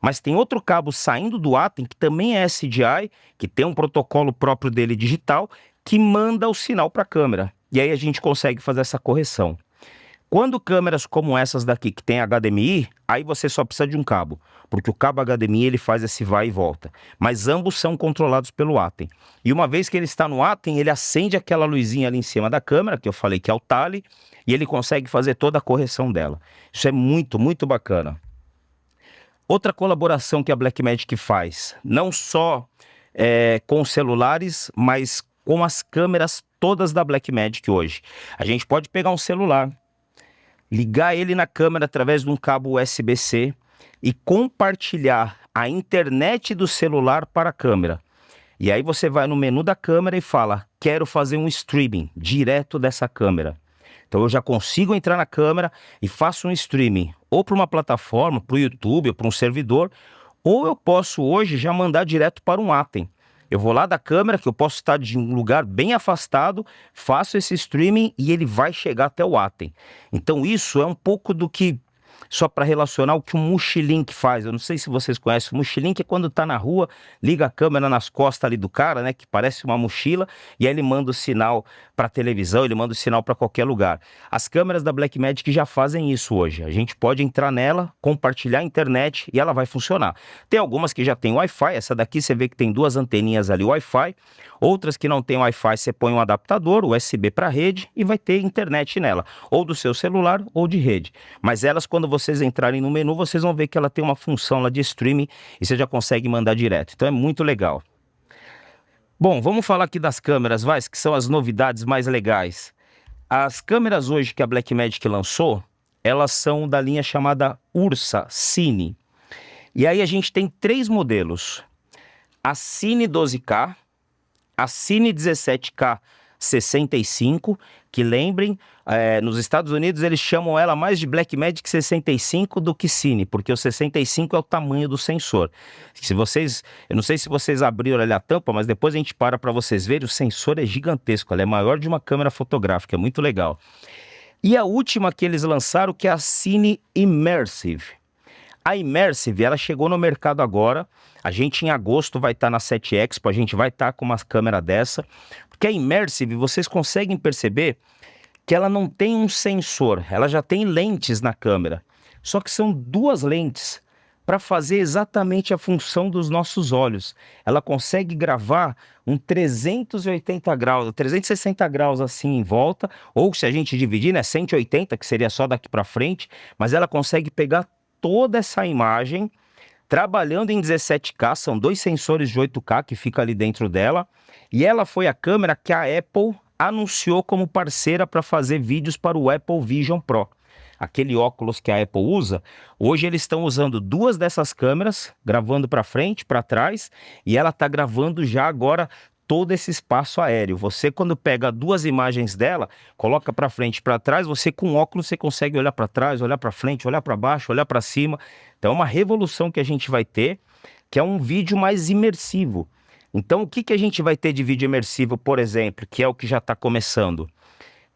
Mas tem outro cabo saindo do Atem, que também é SDI, que tem um protocolo próprio dele digital, que manda o sinal para a câmera. E aí a gente consegue fazer essa correção. Quando câmeras como essas daqui, que tem HDMI, aí você só precisa de um cabo, porque o cabo HDMI ele faz esse vai e volta. Mas ambos são controlados pelo Atem. E uma vez que ele está no Atem, ele acende aquela luzinha ali em cima da câmera, que eu falei que é o Tally, e ele consegue fazer toda a correção dela. Isso é muito, muito bacana. Outra colaboração que a Blackmagic faz, não só com os celulares, mas com as câmeras todas da Blackmagic hoje. A gente pode pegar um celular, ligar ele na câmera através de um cabo USB-C e compartilhar a internet do celular para a câmera. E aí você vai no menu da câmera e fala, quero fazer um streaming direto dessa câmera. Então eu já consigo entrar na câmera e faço um streaming, ou para uma plataforma, para o YouTube, ou para um servidor, ou eu posso hoje já mandar direto para um Atem. Eu vou lá da câmera, que eu posso estar de um lugar bem afastado, faço esse streaming e ele vai chegar até o Atem. Então isso é um pouco do que, só para relacionar o que o Mochilink faz. Eu não sei se vocês conhecem, o Mochilink é quando está na rua, liga a câmera nas costas ali do cara, né, que parece uma mochila, e aí ele manda o sinal para a televisão, ele manda o sinal para qualquer lugar. As câmeras da Blackmagic já fazem isso hoje. A gente pode entrar nela, compartilhar a internet e ela vai funcionar. Tem algumas que já tem Wi-Fi, essa daqui você vê que tem duas anteninhas ali Wi-Fi, outras que não tem Wi-Fi, você põe um adaptador USB para rede e vai ter internet nela, ou do seu celular ou de rede. Mas elas, quando vocês entrarem no menu, vocês vão ver que ela tem uma função lá de streaming e você já consegue mandar direto. Então é muito legal. Bom, vamos falar aqui das câmeras, que são as novidades mais legais. As câmeras hoje que a Blackmagic lançou, elas são da linha chamada Ursa Cine. E aí a gente tem três modelos. A Cine 12K, a Cine 17K 65, que lembrem, nos Estados Unidos eles chamam ela mais de Blackmagic 65 do que Cine, porque o 65 é o tamanho do sensor. Eu não sei se vocês abriram ali a tampa, mas depois a gente para vocês verem, o sensor é gigantesco, ela é maior de uma câmera fotográfica, é muito legal. E a última que eles lançaram, que é a Cine Immersive. A Immersive, ela chegou no mercado agora, a gente em agosto vai estar na 7 Expo, a gente vai estar com uma câmera dessa, porque a Immersive, vocês conseguem perceber que ela não tem um sensor, ela já tem lentes na câmera, só que são 2 lentes para fazer exatamente a função dos nossos olhos. Ela consegue gravar um 380 graus, 360 graus assim em volta, ou se a gente dividir, né, 180, que seria só daqui para frente, mas ela consegue pegar toda essa imagem, trabalhando em 17K, são 2 sensores de 8K que fica ali dentro dela, e ela foi a câmera que a Apple anunciou como parceira para fazer vídeos para o Apple Vision Pro. Aquele óculos que a Apple usa, hoje eles estão usando 2 dessas câmeras, gravando para frente, para trás, e ela está gravando já agora todo esse espaço aéreo. Você, quando pega 2 imagens dela, coloca para frente e para trás, você com óculos você consegue olhar para trás, olhar para frente, olhar para baixo, olhar para cima. Então é uma revolução que a gente vai ter, que é um vídeo mais imersivo. Então o que a gente vai ter de vídeo imersivo, por exemplo, que é o que já está começando?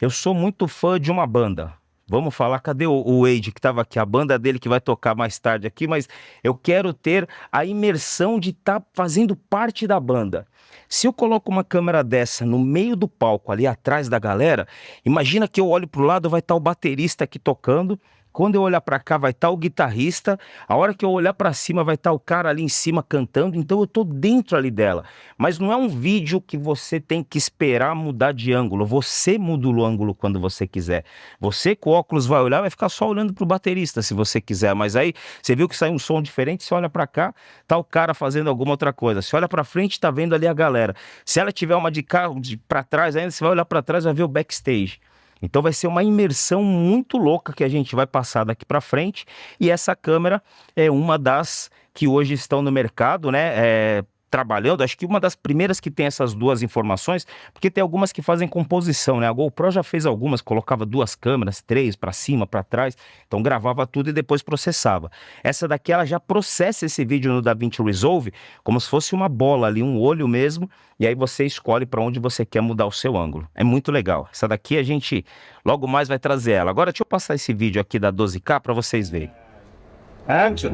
Eu sou muito fã de uma banda. Vamos falar, cadê o Wade que estava aqui? A banda dele que vai tocar mais tarde aqui, mas eu quero ter a imersão de estar fazendo parte da banda. Se eu coloco uma câmera dessa no meio do palco, ali atrás da galera, imagina que eu olho para o lado, vai estar o baterista aqui tocando. Quando eu olhar para cá vai estar o guitarrista, a hora que eu olhar para cima vai estar o cara ali em cima cantando, então eu estou dentro ali dela. Mas não é um vídeo que você tem que esperar mudar de ângulo, você muda o ângulo quando você quiser. Você com o óculos vai olhar, vai ficar só olhando para o baterista se você quiser, mas aí você viu que sai um som diferente, você olha para cá, tá o cara fazendo alguma outra coisa. Você olha para frente, tá vendo ali a galera. Se ela tiver uma de carro para trás ainda, você vai olhar para trás, vai ver o backstage. Então vai ser uma imersão muito louca que a gente vai passar daqui para frente, e essa câmera é uma das que hoje estão no mercado, né, trabalhando, acho que uma das primeiras que tem essas 2 informações, porque tem algumas que fazem composição, né, a GoPro já fez algumas, colocava 2 câmeras, 3 para cima, para trás, então gravava tudo e depois processava. Essa daqui ela já processa esse vídeo no DaVinci Resolve como se fosse uma bola ali, um olho mesmo, e aí você escolhe para onde você quer mudar o seu ângulo. É muito legal. Essa daqui a gente logo mais vai trazer ela. Agora deixa eu passar esse vídeo aqui da 12K para vocês verem. Action!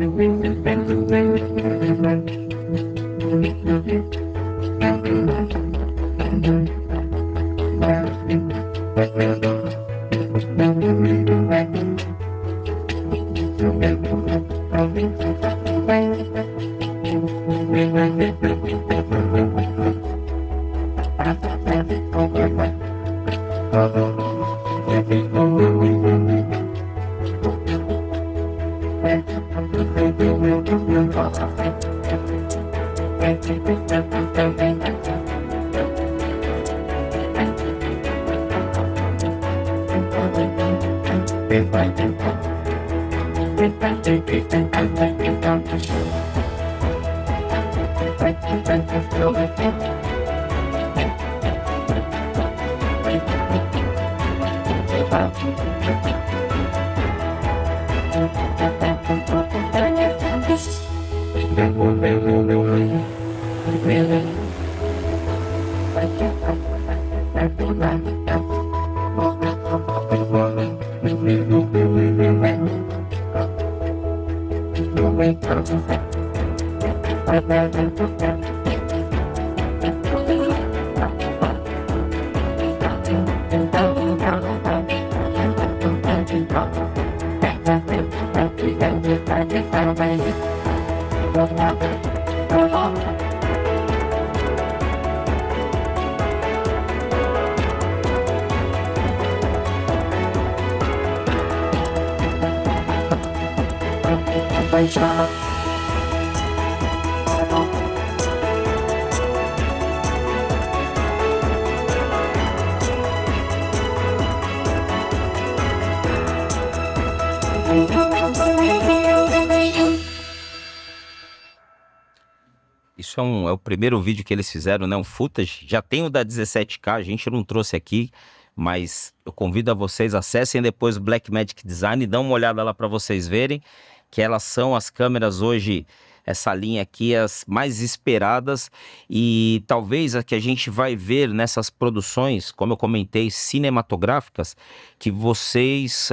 Isso é o primeiro vídeo que eles fizeram, né? Um footage. Já tem o da 17K, a gente não trouxe aqui, mas eu convido a vocês, acessem depois o Blackmagic Design e dão uma olhada lá para vocês verem que elas são as câmeras hoje, essa linha aqui, as mais esperadas, e talvez a que a gente vai ver nessas produções, como eu comentei, cinematográficas, que vocês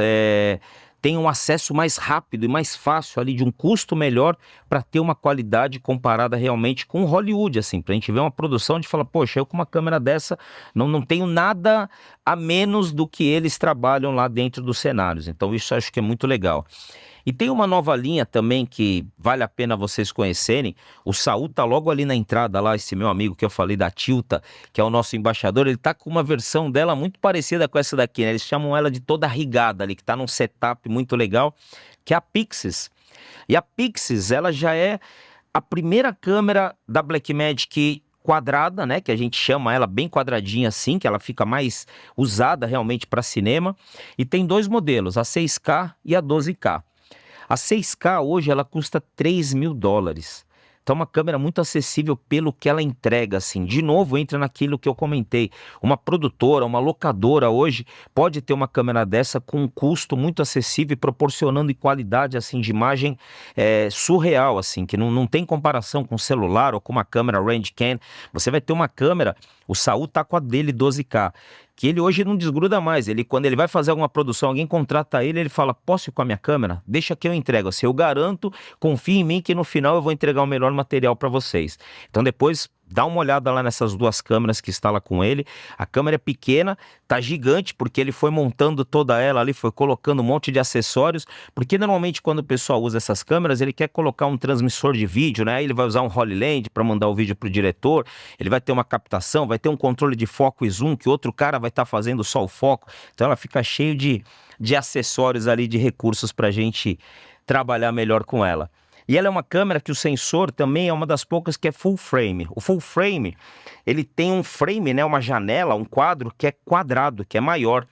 tenha um acesso mais rápido e mais fácil ali de um custo melhor para ter uma qualidade comparada realmente com Hollywood, assim, para a gente ver uma produção de falar, poxa, eu com uma câmera dessa não tenho nada a menos do que eles trabalham lá dentro dos cenários. Então isso eu acho que é muito legal. E tem uma nova linha também que vale a pena vocês conhecerem. O Saul tá logo ali na entrada lá, esse meu amigo que eu falei da Tilta, que é o nosso embaixador, ele tá com uma versão dela muito parecida com essa daqui, né? Eles chamam ela de toda rigada ali, que tá num setup muito legal, que é a Pixis. E a Pixis, ela já é a primeira câmera da Blackmagic quadrada, né, que a gente chama ela bem quadradinha assim, que ela fica mais usada realmente para cinema, e tem dois modelos, a 6K e a 12K. A 6K hoje ela custa $3.000. Então uma câmera muito acessível pelo que ela entrega, assim. De novo, entra naquilo que eu comentei. Uma produtora, uma locadora hoje pode ter uma câmera dessa com um custo muito acessível e proporcionando qualidade, assim, de imagem surreal, assim, que não tem comparação com celular ou com uma câmera range cam. Você vai ter uma câmera, o Saul tá com a dele 12K, que ele hoje não desgruda mais. Quando ele vai fazer alguma produção, alguém contrata ele fala, posso ir com a minha câmera? Deixa que eu entrego. Assim, eu garanto, confia em mim que no final eu vou entregar o melhor material para vocês. Então depois dá uma olhada lá nessas duas câmeras que está lá com ele. A câmera é pequena, tá gigante, porque ele foi montando toda ela ali, foi colocando um monte de acessórios, porque normalmente quando o pessoal usa essas câmeras, ele quer colocar um transmissor de vídeo, né? Aí ele vai usar um Holy Land para mandar o vídeo pro diretor, ele vai ter uma captação, vai ter um controle de foco e zoom, que outro cara vai estar fazendo só o foco. Então ela fica cheio de acessórios ali, de recursos pra gente trabalhar melhor com ela. E ela é uma câmera que o sensor também é uma das poucas que é full frame. O full frame, ele tem um frame, né, uma janela, um quadro que é quadrado, que é maior.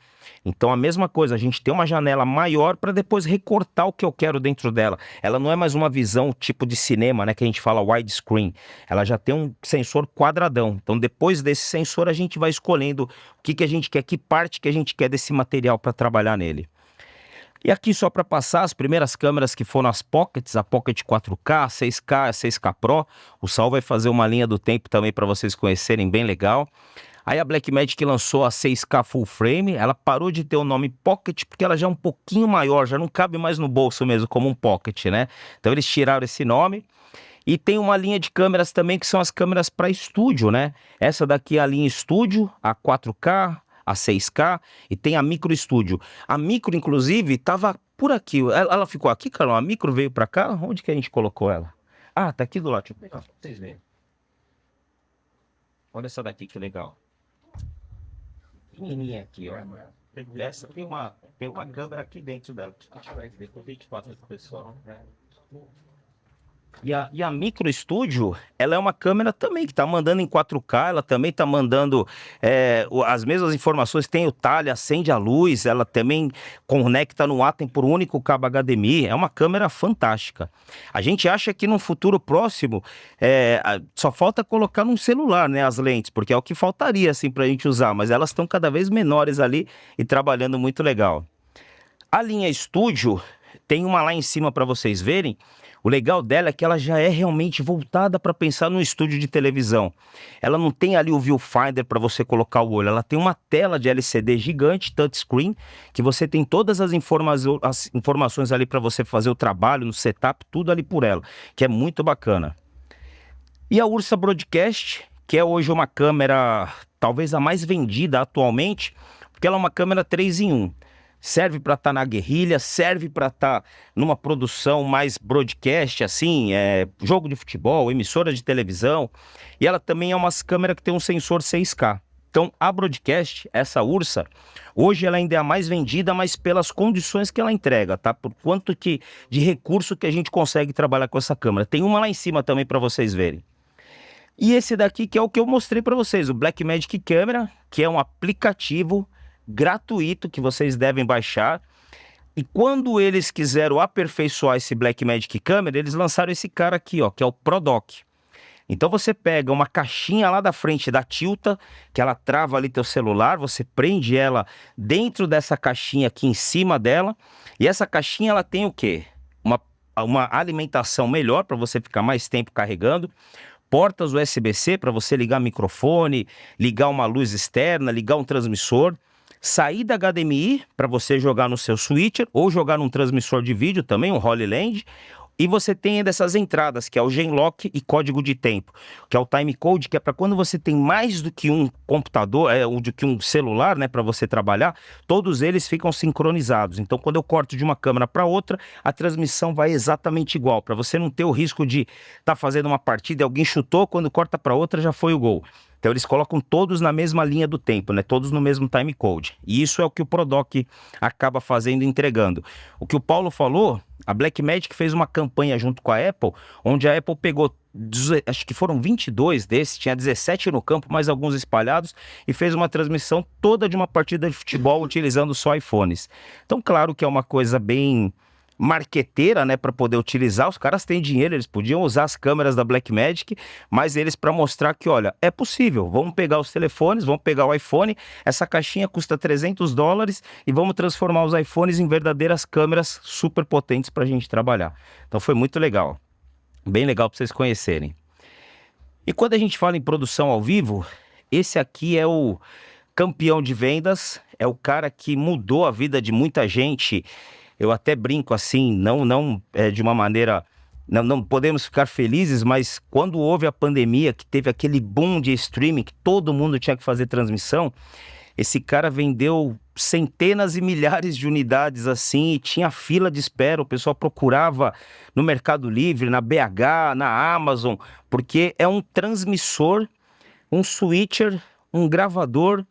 Então a mesma coisa, a gente tem uma janela maior para depois recortar o que eu quero dentro dela. Ela não é mais uma visão tipo de cinema, né, que a gente fala widescreen. Ela já tem um sensor quadradão. Então depois desse sensor a gente vai escolhendo o que a gente quer, que parte que a gente quer desse material para trabalhar nele. E aqui só para passar as primeiras câmeras que foram as Pockets, a Pocket 4K, a 6K, a 6K Pro. O Saul vai fazer uma linha do tempo também para vocês conhecerem, bem legal. Aí a Blackmagic lançou a 6K Full Frame, ela parou de ter o nome Pocket porque ela já é um pouquinho maior, já não cabe mais no bolso mesmo como um Pocket, né? Então eles tiraram esse nome. E tem uma linha de câmeras também que são as câmeras para estúdio, né? Essa daqui é a linha estúdio, a 4K, a 6K, e tem a Micro Studio. A Micro, inclusive, estava por aqui. Ela ficou aqui, Carol? A Micro veio para cá? Onde que a gente colocou ela? Ah, tá aqui do lado. Deixa eu pegar pra vocês verem. Olha essa daqui que legal. Pequenininha aqui, ó. Essa tem uma câmera aqui dentro dela. Deixa eu ver, depois a gente passa pro pessoal, né? E a Micro Studio, ela é uma câmera também que está mandando em 4K, ela também está mandando as mesmas informações, tem o talhe, acende a luz, ela também conecta no Atem por um único cabo HDMI, é uma câmera fantástica. A gente acha que no futuro próximo só falta colocar num celular, né, as lentes, porque é o que faltaria assim, para a gente usar, mas elas estão cada vez menores ali e trabalhando muito legal. A linha Studio, tem uma lá em cima para vocês verem. O legal dela é que ela já é realmente voltada para pensar no estúdio de televisão. Ela não tem ali o viewfinder para você colocar o olho, ela tem uma tela de LCD gigante, touchscreen, que você tem todas as informações ali para você fazer o trabalho, no setup, tudo ali por ela, que é muito bacana. E a Ursa Broadcast, que é hoje uma câmera talvez a mais vendida atualmente, porque ela é uma câmera 3 em 1. Serve para estar na guerrilha, serve para estar numa produção mais broadcast, assim, jogo de futebol, emissora de televisão. E ela também é uma câmera que tem um sensor 6K. Então, a broadcast, essa Ursa, hoje ela ainda é a mais vendida, mas pelas condições que ela entrega, tá? Por quanto de recurso que a gente consegue trabalhar com essa câmera. Tem uma lá em cima também para vocês verem. E esse daqui que é o que eu mostrei para vocês, o Blackmagic Camera, que é um aplicativo gratuito que vocês devem baixar. E quando eles quiseram aperfeiçoar esse Blackmagic Camera, eles lançaram esse cara aqui, ó, que é o ProDock. Então você pega uma caixinha lá da frente da Tilta, que ela trava ali teu celular, você prende ela dentro dessa caixinha aqui em cima dela, e essa caixinha ela tem o quê? Uma alimentação melhor para você ficar mais tempo carregando, portas USB-C para você ligar microfone, ligar uma luz externa, ligar um transmissor. saída HDMI para você jogar no seu switcher ou jogar num transmissor de vídeo também, um Holy Land. E você tem ainda essas entradas, que é o Genlock e código de tempo, que é o timecode, que é para quando você tem mais do que um computador, ou do que um celular, né, para você trabalhar, todos eles ficam sincronizados. Então, quando eu corto de uma câmera para outra, a transmissão vai exatamente igual, para você não ter o risco de estar fazendo uma partida e alguém chutou, quando corta para outra já foi o gol. Então eles colocam todos na mesma linha do tempo, né? Todos no mesmo timecode. E isso é o que o Prodock acaba fazendo e entregando. O que o Paulo falou, a Blackmagic fez uma campanha junto com a Apple, onde a Apple pegou, acho que foram 22 desses, tinha 17 no campo, mais alguns espalhados, e fez uma transmissão toda de uma partida de futebol utilizando só iPhones. Então, claro que é uma coisa bem marqueteira, né, para poder utilizar. Os caras têm dinheiro, eles podiam usar as câmeras da Blackmagic, mas eles para mostrar que, olha, é possível, vamos pegar os telefones, vamos pegar o iPhone, essa caixinha custa $300 e vamos transformar os iPhones em verdadeiras câmeras super potentes para a gente trabalhar. Então foi muito legal, bem legal para vocês conhecerem. E quando a gente fala em produção ao vivo, esse aqui é o campeão de vendas, é o cara que mudou a vida de muita gente. Eu até brinco assim, não de uma maneira... Não podemos ficar felizes, mas quando houve a pandemia, que teve aquele boom de streaming, que todo mundo tinha que fazer transmissão, esse cara vendeu centenas e milhares de unidades assim, e tinha fila de espera, o pessoal procurava no Mercado Livre, na BH, na Amazon, porque é um transmissor, um switcher, um gravador,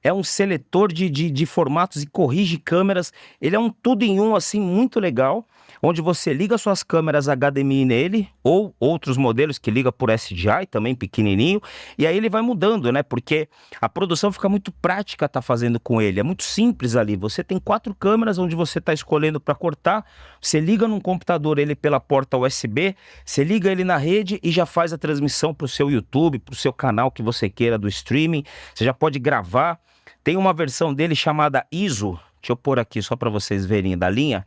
é um seletor de formatos e corrige câmeras. Ele é um tudo em um, assim, muito legal, onde você liga suas câmeras HDMI nele, ou outros modelos que liga por SDI, também pequenininho, e aí ele vai mudando, né? Porque a produção fica muito prática tá fazendo com ele, é muito simples ali. Você tem 4 câmeras onde você está escolhendo para cortar, você liga num computador ele pela porta USB, você liga ele na rede e já faz a transmissão para o seu YouTube, para o seu canal que você queira do streaming, você já pode gravar. Tem uma versão dele chamada ISO, deixa eu pôr aqui só para vocês verem da linha,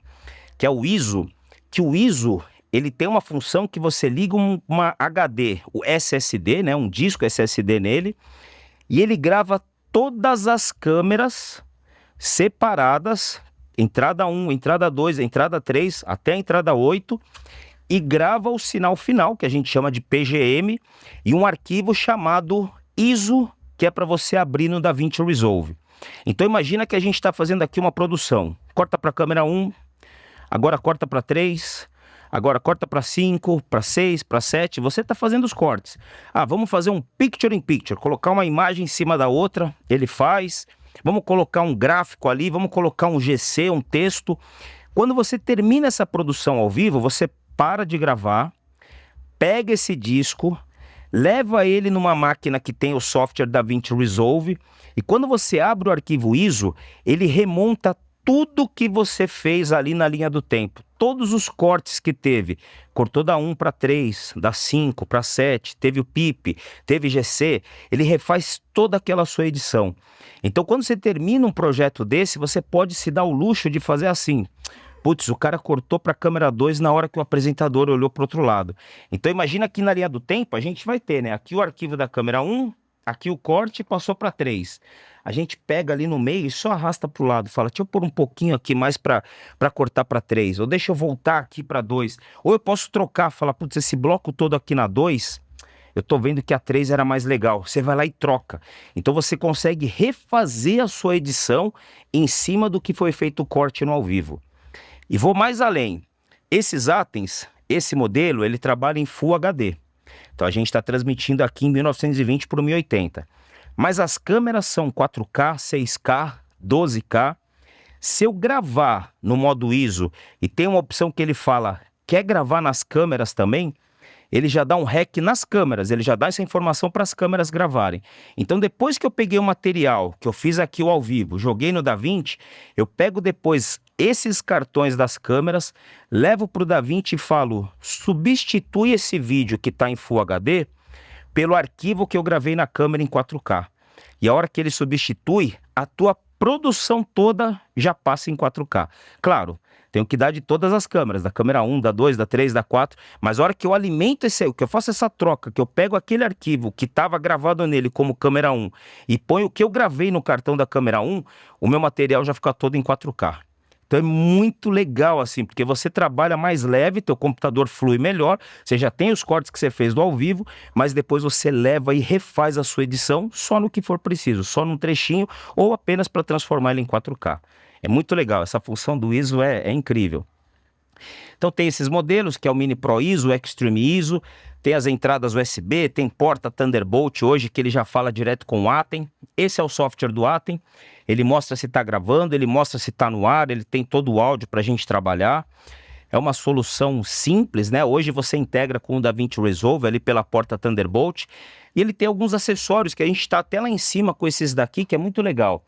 que é o ISO, que o ISO, ele tem uma função que você liga uma HD, o SSD, né, um disco SSD nele, e ele grava todas as câmeras separadas, entrada 1, entrada 2, entrada 3, até a entrada 8, e grava o sinal final, que a gente chama de PGM, e um arquivo chamado ISO, que é para você abrir no DaVinci Resolve. Então imagina que a gente está fazendo aqui uma produção. Corta para a câmera 1, agora corta para 3, agora corta para 5, para 6, para 7. Você está fazendo os cortes. Ah, vamos fazer um picture in picture, colocar uma imagem em cima da outra, ele faz. Vamos colocar um gráfico ali, vamos colocar um GC, um texto. Quando você termina essa produção ao vivo, você para de gravar, pega esse disco, leva ele numa máquina que tem o software DaVinci Resolve, e quando você abre o arquivo ISO, ele remonta tudo que você fez ali na linha do tempo, todos os cortes que teve. Cortou da 1 para 3, da 5 para 7, teve o PIP, teve GC, ele refaz toda aquela sua edição. Então quando você termina um projeto desse, você pode se dar o luxo de fazer assim: putz, o cara cortou para a câmera 2 na hora que o apresentador olhou para o outro lado. Então imagina que na linha do tempo a gente vai ter, né? Aqui o arquivo da câmera 1, aqui o corte passou para 3. A gente pega ali no meio e só arrasta para o lado. Fala, deixa eu pôr um pouquinho aqui mais para cortar para 3. Ou deixa eu voltar aqui para 2. Ou eu posso trocar, falar, putz, esse bloco todo aqui na 2... eu tô vendo que a 3 era mais legal. Você vai lá e troca. Então você consegue refazer a sua edição em cima do que foi feito o corte no ao vivo. E vou mais além. Esses Atens, esse modelo, ele trabalha em Full HD. Então a gente está transmitindo aqui em 1920 por 1080. Mas as câmeras são 4K, 6K, 12K. Se eu gravar no modo ISO e tem uma opção que ele fala, quer gravar nas câmeras também, ele já dá um REC nas câmeras, ele já dá essa informação para as câmeras gravarem. Então depois que eu peguei o material, que eu fiz aqui o ao vivo, joguei no DaVinci, eu pego depois esses cartões das câmeras, levo para o DaVinci e falo, substitui esse vídeo que está em Full HD pelo arquivo que eu gravei na câmera em 4K. E a hora que ele substitui, a tua produção toda já passa em 4K. Claro, tenho que dar de todas as câmeras, da câmera 1, da 2, da 3, da 4, mas a hora que eu alimento que eu faço essa troca, que eu pego aquele arquivo que estava gravado nele como câmera 1 e ponho o que eu gravei no cartão da câmera 1, o meu material já fica todo em 4K. Então é muito legal assim, porque você trabalha mais leve, teu computador flui melhor, você já tem os cortes que você fez do ao vivo, mas depois você leva e refaz a sua edição só no que for preciso, só num trechinho ou apenas para transformar ele em 4K. É muito legal, essa função do ISO é incrível. Então tem esses modelos, que é o Mini Pro ISO, o Extreme ISO, tem as entradas USB, tem porta Thunderbolt hoje, que ele já fala direto com o Atem. Esse é o software do Atem, ele mostra se está gravando, ele mostra se está no ar, ele tem todo o áudio para a gente trabalhar. É uma solução simples, né? Hoje você integra com o DaVinci Resolve ali pela porta Thunderbolt, e ele tem alguns acessórios que a gente está até lá em cima com esses daqui, que é muito legal.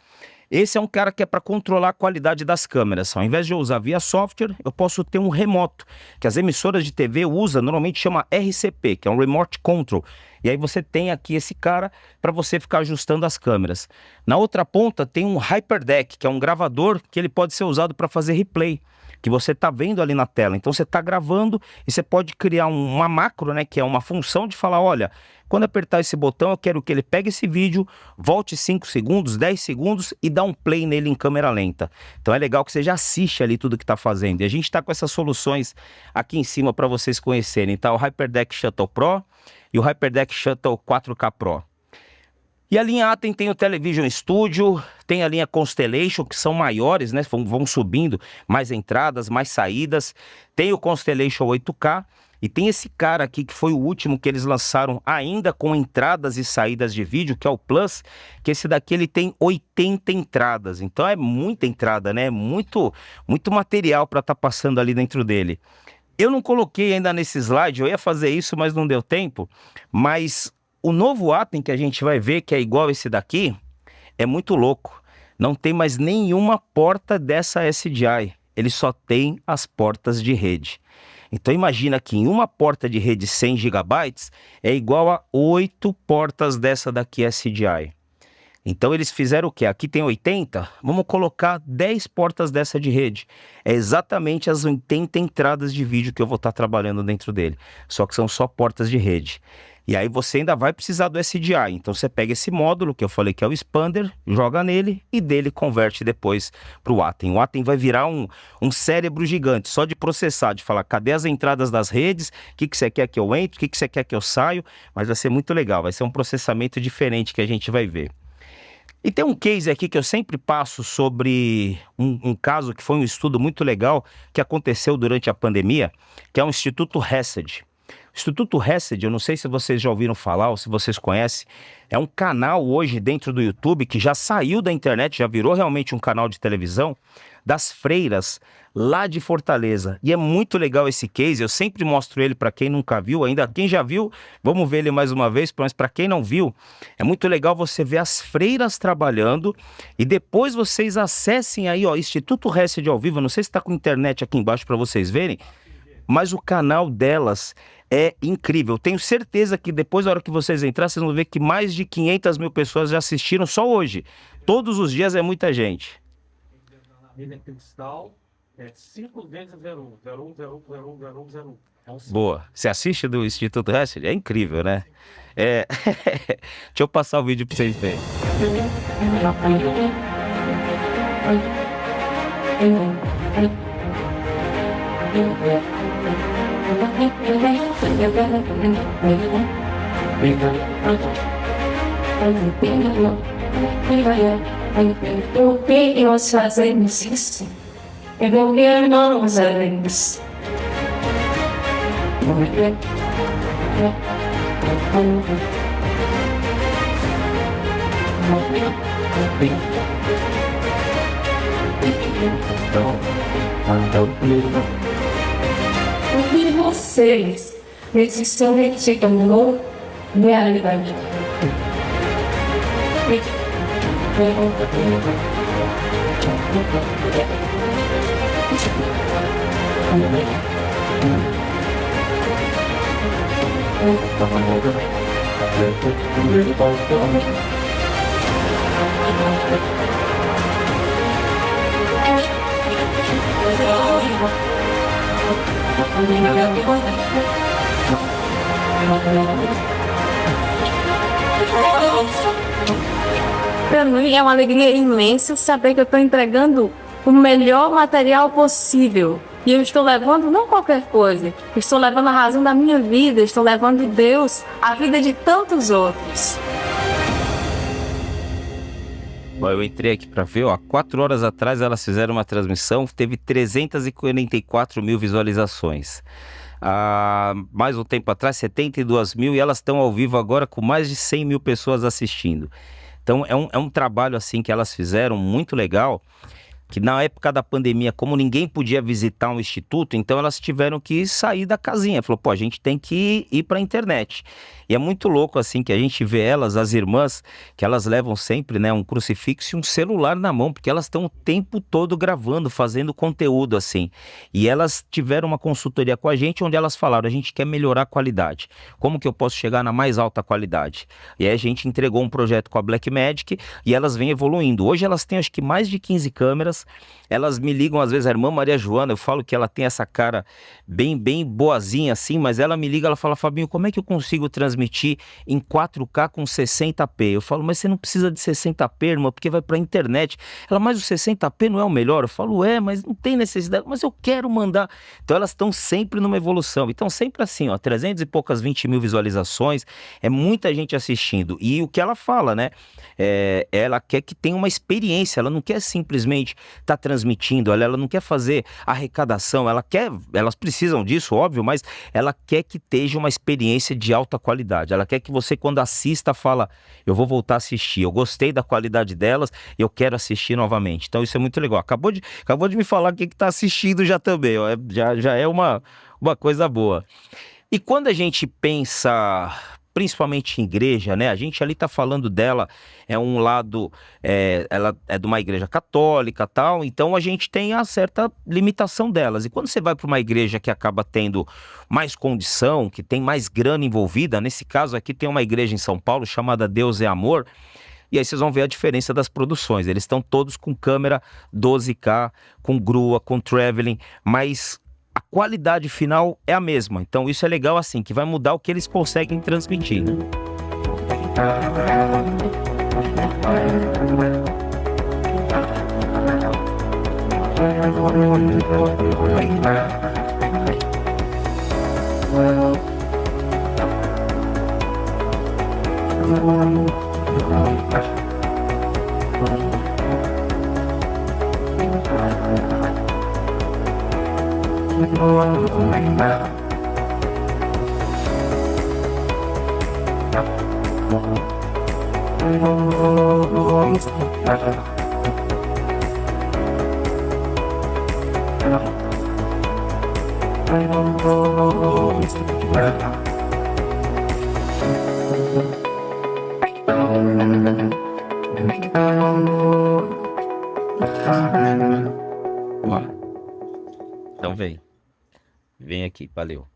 Esse é um cara que é para controlar a qualidade das câmeras. Ao invés de eu usar via software, eu posso ter um remoto, que as emissoras de TV usam, normalmente chama RCP, que é um Remote Control. E aí você tem aqui esse cara para você ficar ajustando as câmeras. Na outra ponta tem um HyperDeck, que é um gravador que ele pode ser usado para fazer replay, que você está vendo ali na tela. Então você está gravando e você pode criar uma macro, né, que é uma função de falar, olha, quando apertar esse botão eu quero que ele pegue esse vídeo, volte 5 segundos, 10 segundos e dá um play nele em câmera lenta. Então é legal que você já assiste ali tudo que está fazendo. E a gente está com essas soluções aqui em cima para vocês conhecerem. Tá? O HyperDeck Shuttle Pro e o HyperDeck Shuttle 4K Pro. E a linha Atem tem o Television Studio, tem a linha Constellation, que são maiores, né? Vão subindo, mais entradas, mais saídas. Tem o Constellation 8K e tem esse cara aqui que foi o último que eles lançaram ainda com entradas e saídas de vídeo, que é o Plus, que esse daqui ele tem 80 entradas. Então é muita entrada, né? Muito material para estar passando ali dentro dele. Eu não coloquei ainda nesse slide, eu ia fazer isso, mas não deu tempo, mas o novo Atem que a gente vai ver, que é igual esse daqui, é muito louco. Não tem mais nenhuma porta dessa SDI. Ele só tem as portas de rede. Então imagina que em uma porta de rede 100 GB é igual a 8 portas dessa daqui SDI. Então eles fizeram o quê? Aqui tem 80, vamos colocar 10 portas dessa de rede. É exatamente as 80 entradas de vídeo que eu vou estar trabalhando dentro dele. Só que são só portas de rede. E aí você ainda vai precisar do SDI. Então você pega esse módulo que eu falei que é o expander, joga nele e dele converte depois para o Atem. O Atem vai virar um cérebro gigante só de processar, de falar cadê as entradas das redes, o que você quer que eu entre, o que você quer que eu saio, mas vai ser muito legal, vai ser um processamento diferente que a gente vai ver. E tem um case aqui que eu sempre passo sobre um caso que foi um estudo muito legal que aconteceu durante a pandemia, que é o Instituto Hesed. O Instituto Hesed, eu não sei se vocês já ouviram falar ou se vocês conhecem, é um canal hoje dentro do YouTube que já saiu da internet, já virou realmente um canal de televisão, das freiras lá de Fortaleza. E é muito legal esse case, eu sempre mostro ele para quem nunca viu, ainda quem já viu, vamos ver ele mais uma vez, mas para quem não viu, é muito legal você ver as freiras trabalhando e depois vocês acessem aí, ó, Instituto Hesed ao vivo, não sei se está com internet aqui embaixo para vocês verem, mas o canal delas é incrível. Tenho certeza que depois, na hora que vocês entrarem, vocês vão ver que mais de 500 mil pessoas já assistiram só hoje. Todos os dias é muita gente. Ele é cristal, é 5 vezes 01, 01, 01, 01, 01, 01. Boa. Você assiste do Instituto Hesed? É incrível, né? Deixa eu passar o vídeo para vocês verem. O que nós fazemos isso? Evoluir novos eventos. O que vocês necessariamente tornou realidade? Para mim é uma alegria imensa saber que eu estou entregando o melhor material possível. E eu estou levando não qualquer coisa, eu estou levando a razão da minha vida, estou levando Deus, a vida de tantos outros. Bom, eu entrei aqui para ver, ó, 4 horas atrás elas fizeram uma transmissão, teve 344 mil visualizações. Mais um tempo atrás, 72 mil, e elas estão ao vivo agora com mais de 100 mil pessoas assistindo. Então é um trabalho assim que elas fizeram muito legal, que na época da pandemia, como ninguém podia visitar um instituto, então elas tiveram que sair da casinha. Falou, pô, a gente tem que ir para a internet. E é muito louco assim que a gente vê elas, as irmãs, que elas levam sempre, né, um crucifixo e um celular na mão, porque elas estão o tempo todo gravando, fazendo conteúdo assim. E elas tiveram uma consultoria com a gente, onde elas falaram, a gente quer melhorar a qualidade. Como que eu posso chegar na mais alta qualidade? E aí a gente entregou um projeto com a Blackmagic e elas vêm evoluindo. Hoje elas têm acho que mais de 15 câmeras. Elas me ligam às vezes, a irmã Maria Joana, eu falo que ela tem essa cara bem boazinha assim, mas ela me liga, ela fala, Fabinho, como é que eu consigo transmitir em 4K com 60p? Eu falo, mas você não precisa de 60p, irmã, porque vai pra internet. Ela, mas o 60p não é o melhor? Eu falo, mas não tem necessidade, mas eu quero mandar. Então elas estão sempre numa evolução, então sempre assim, ó, 300 e poucas 20 mil visualizações, é muita gente assistindo. E o que ela fala, né, ela quer que tenha uma experiência, ela não quer simplesmente estar transmitindo, ela não quer fazer arrecadação, elas precisam disso, óbvio, mas ela quer que esteja uma experiência de alta qualidade. Ela quer que você, quando assista, fala, eu vou voltar a assistir, eu gostei da qualidade delas, eu quero assistir novamente. Então isso é muito legal. Acabou de me falar quem que está assistindo já também, ó, já é uma coisa boa. E quando a gente pensa principalmente em igreja, né? A gente ali tá falando dela, é um lado, ela é de uma igreja católica, tal, então a gente tem a certa limitação delas. E quando você vai para uma igreja que acaba tendo mais condição, que tem mais grana envolvida, nesse caso aqui tem uma igreja em São Paulo chamada Deus é Amor, e aí vocês vão ver a diferença das produções. Eles estão todos com câmera 12K, com grua, com traveling, mas a qualidade final é a mesma. Então isso é legal assim, que vai mudar o que eles conseguem transmitir. Então vem aqui, valeu.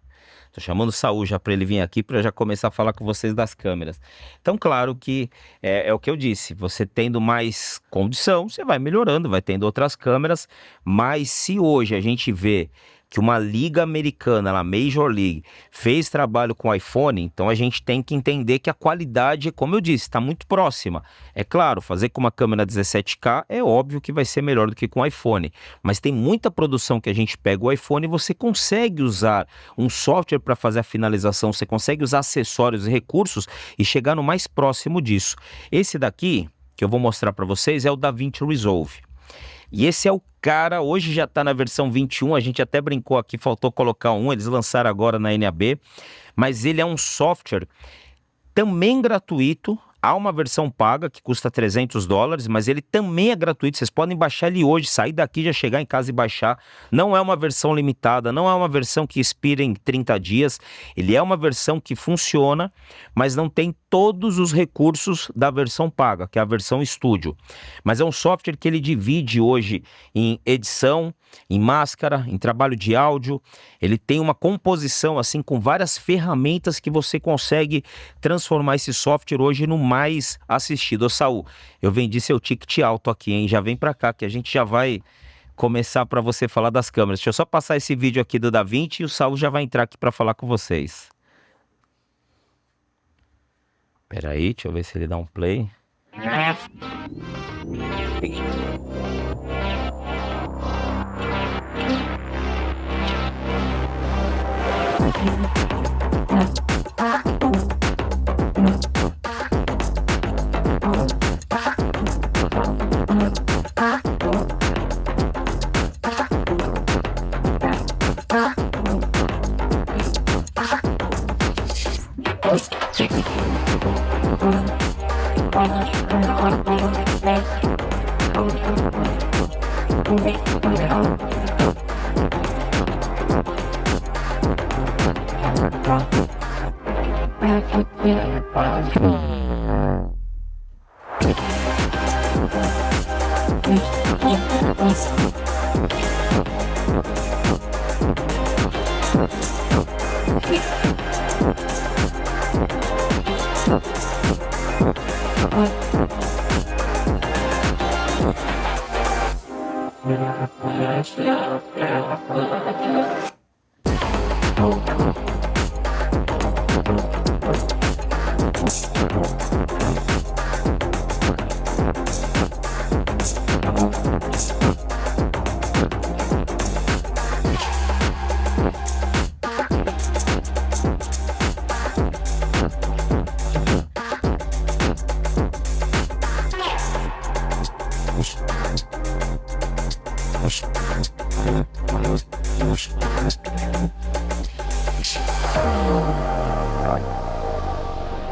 Tô chamando o Saul já para ele vir aqui para já começar a falar com vocês das câmeras. Então, claro que é o que eu disse, você tendo mais condição, você vai melhorando, vai tendo outras câmeras, mas se hoje a gente vê que uma liga americana, a Major League, fez trabalho com iPhone, então a gente tem que entender que a qualidade, como eu disse, está muito próxima. É claro, fazer com uma câmera 17K é óbvio que vai ser melhor do que com iPhone, mas tem muita produção que a gente pega o iPhone e você consegue usar um software para fazer a finalização, você consegue usar acessórios e recursos e chegar no mais próximo disso. Esse daqui, que eu vou mostrar para vocês, é o DaVinci Resolve. E esse é o cara, hoje já está na versão 21, a gente até brincou aqui, faltou colocar eles lançaram agora na NAB, mas ele é um software também gratuito. Há uma versão paga que custa $300, mas ele também é gratuito. Vocês podem baixar ele hoje, sair daqui, já chegar em casa e baixar. Não é uma versão limitada, não é uma versão que expira em 30 dias. Ele é uma versão que funciona, mas não tem todos os recursos da versão paga, que é a versão estúdio. Mas é um software que ele divide hoje em edição, em máscara, em trabalho de áudio. Ele tem uma composição assim com várias ferramentas que você consegue transformar esse software hoje no mais assistido. Ô Saul, eu vendi seu ticket alto aqui, hein? Já vem pra cá que a gente já vai começar para você falar das câmeras. Deixa eu só passar esse vídeo aqui do DaVinci e o Saul já vai entrar aqui para falar com vocês. Pera aí, deixa eu ver se ele dá um play.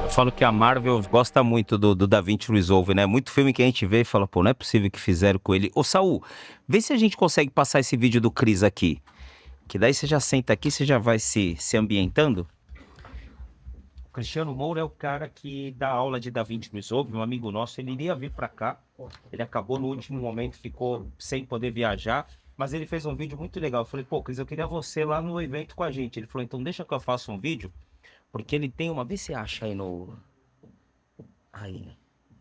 Eu falo que a Marvel gosta muito do DaVinci Resolve, né? Muito filme que a gente vê e fala, pô, não é possível que fizeram com ele. Ô, Saul, vê se a gente consegue passar esse vídeo do Chris aqui. Que daí você já senta aqui, você já vai se ambientando. O Cristiano Moura é o cara que dá aula de DaVinci Resolve, um amigo nosso. Ele iria vir pra cá, ele acabou no último momento, ficou sem poder viajar. Mas ele fez um vídeo muito legal. Eu falei, pô, Cris, eu queria você lá no evento com a gente. Ele falou, então deixa que eu faça um vídeo. Porque ele tem uma... Vê se acha aí no... Aí.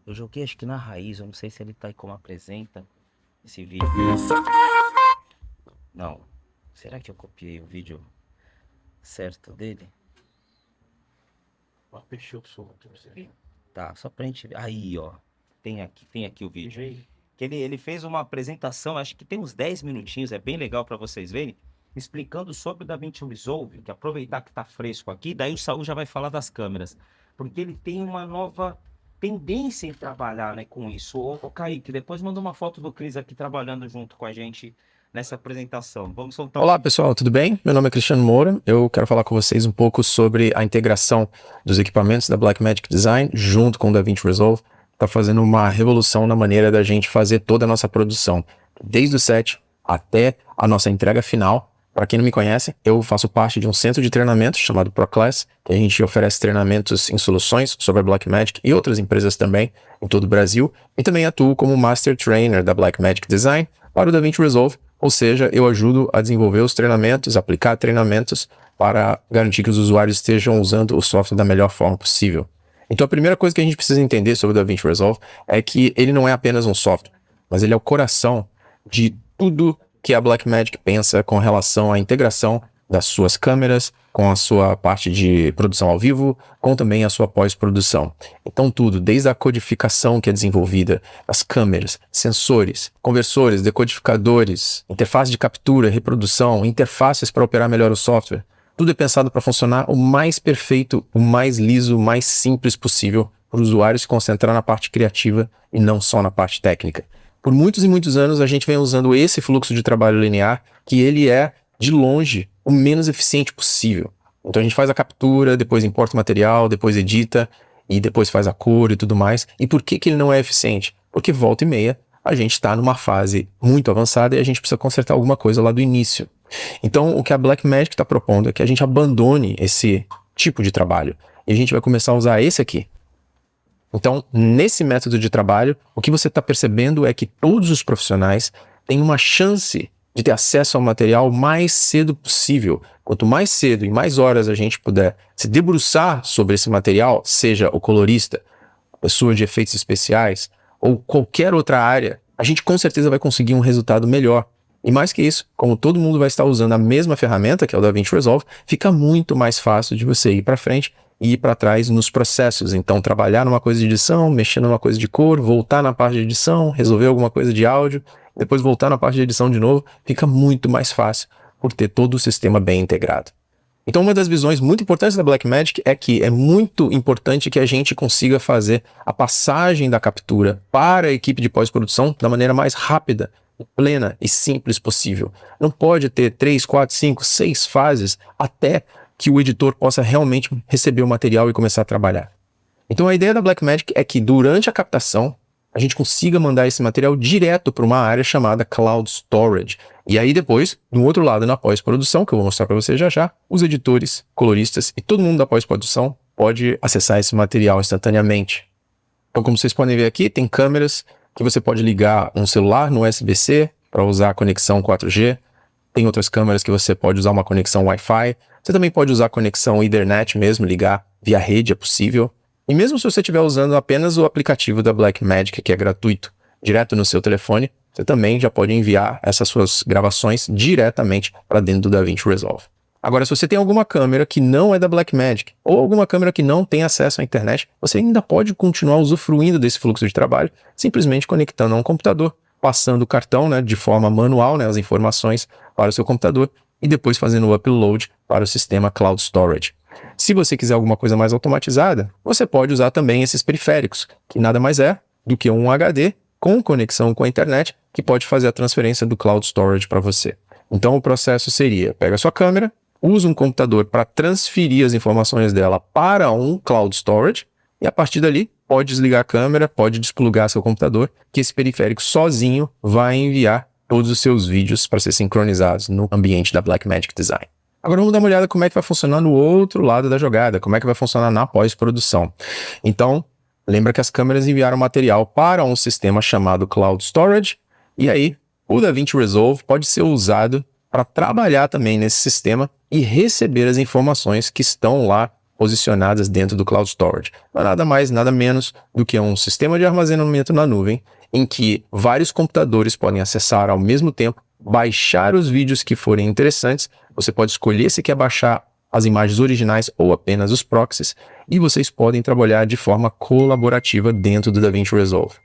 Eu joguei acho que na raiz. Eu não sei se ele tá aí como apresenta esse vídeo. Não. Será que eu copiei o vídeo certo dele? Fechou o som. Tá, só pra gente ver. Aí, ó. Tem aqui o vídeo. Que ele fez uma apresentação, acho que tem uns 10 minutinhos, é bem legal para vocês verem, explicando sobre o DaVinci Resolve, que aproveitar que tá fresco aqui, daí o Saul já vai falar das câmeras, porque ele tem uma nova tendência em trabalhar, né, com isso. Ô Kaique, depois manda uma foto do Cris aqui trabalhando junto com a gente nessa apresentação. Vamos soltar. Olá pessoal, tudo bem? Meu nome é Cristiano Moura, eu quero falar com vocês um pouco sobre a integração dos equipamentos da Blackmagic Design junto com o DaVinci Resolve. Tá fazendo uma revolução na maneira da gente fazer toda a nossa produção, desde o set até a nossa entrega final. Para quem não me conhece, eu faço parte de um centro de treinamento chamado ProClass, que a gente oferece treinamentos em soluções sobre a Blackmagic e outras empresas também em todo o Brasil, e também atuo como Master Trainer da Blackmagic Design para o DaVinci Resolve, ou seja, eu ajudo a desenvolver os treinamentos, aplicar treinamentos para garantir que os usuários estejam usando o software da melhor forma possível. Então a primeira coisa que a gente precisa entender sobre o DaVinci Resolve é que ele não é apenas um software, mas ele é o coração de tudo que a Blackmagic pensa com relação à integração das suas câmeras, com a sua parte de produção ao vivo, com também a sua pós-produção. Então tudo, desde a codificação que é desenvolvida, as câmeras, sensores, conversores, decodificadores, interface de captura, reprodução, interfaces para operar melhor o software, tudo é pensado para funcionar o mais perfeito, o mais liso, o mais simples possível para o usuário se concentrar na parte criativa e não só na parte técnica. Por muitos e muitos anos a gente vem usando esse fluxo de trabalho linear, que ele é, de longe, o menos eficiente possível. Então a gente faz a captura, depois importa o material, depois edita e depois faz a cor e tudo mais. E por que ele não é eficiente? Porque volta e meia a gente está numa fase muito avançada e a gente precisa consertar alguma coisa lá do início. Então, o que a Blackmagic está propondo é que a gente abandone esse tipo de trabalho e a gente vai começar a usar esse aqui. Então, nesse método de trabalho, o que você está percebendo é que todos os profissionais têm uma chance de ter acesso ao material o mais cedo possível. Quanto mais cedo e mais horas a gente puder se debruçar sobre esse material, seja o colorista, a pessoa de efeitos especiais ou qualquer outra área, a gente com certeza vai conseguir um resultado melhor. E mais que isso, como todo mundo vai estar usando a mesma ferramenta, que é o DaVinci Resolve, fica muito mais fácil de você ir para frente e ir para trás nos processos. Então, trabalhar numa coisa de edição, mexer numa coisa de cor, voltar na parte de edição, resolver alguma coisa de áudio, depois voltar na parte de edição de novo, fica muito mais fácil por ter todo o sistema bem integrado. Então, uma das visões muito importantes da Blackmagic é que é muito importante que a gente consiga fazer a passagem da captura para a equipe de pós-produção da maneira mais rápida, plena e simples possível. Não pode ter 3, 4, 5, 6 fases até que o editor possa realmente receber o material e começar a trabalhar. Então a ideia da Blackmagic é que durante a captação a gente consiga mandar esse material direto para uma área chamada Cloud Storage. E aí depois, no outro lado, na pós-produção, que eu vou mostrar para vocês já já, os editores, coloristas e todo mundo da pós-produção pode acessar esse material instantaneamente. Então, como vocês podem ver aqui, tem câmeras que você pode ligar um celular no USB-C para usar a conexão 4G. Tem outras câmeras que você pode usar uma conexão Wi-Fi. Você também pode usar a conexão Ethernet mesmo, ligar via rede, é possível. E mesmo se você estiver usando apenas o aplicativo da Blackmagic, que é gratuito, direto no seu telefone, você também já pode enviar essas suas gravações diretamente para dentro do DaVinci Resolve. Agora, se você tem alguma câmera que não é da Blackmagic, ou alguma câmera que não tem acesso à internet, você ainda pode continuar usufruindo desse fluxo de trabalho, simplesmente conectando a um computador, passando o cartão, de forma manual, as informações para o seu computador, e depois fazendo o upload para o sistema Cloud Storage. Se você quiser alguma coisa mais automatizada, você pode usar também esses periféricos, que nada mais é do que um HD com conexão com a internet, que pode fazer a transferência do Cloud Storage para você. Então o processo seria, pega a sua câmera, usa um computador para transferir as informações dela para um Cloud Storage, e a partir dali pode desligar a câmera, pode desplugar seu computador, que esse periférico sozinho vai enviar todos os seus vídeos para ser sincronizados no ambiente da Blackmagic Design. Agora vamos dar uma olhada como é que vai funcionar no outro lado da jogada, como é que vai funcionar na pós-produção. Então, lembra que as câmeras enviaram material para um sistema chamado Cloud Storage, e aí o DaVinci Resolve pode ser usado para trabalhar também nesse sistema e receber as informações que estão lá posicionadas dentro do Cloud Storage. Não é nada mais, nada menos do que um sistema de armazenamento na nuvem em que vários computadores podem acessar ao mesmo tempo, baixar os vídeos que forem interessantes. Você pode escolher se quer baixar as imagens originais ou apenas os proxies, e vocês podem trabalhar de forma colaborativa dentro do DaVinci Resolve.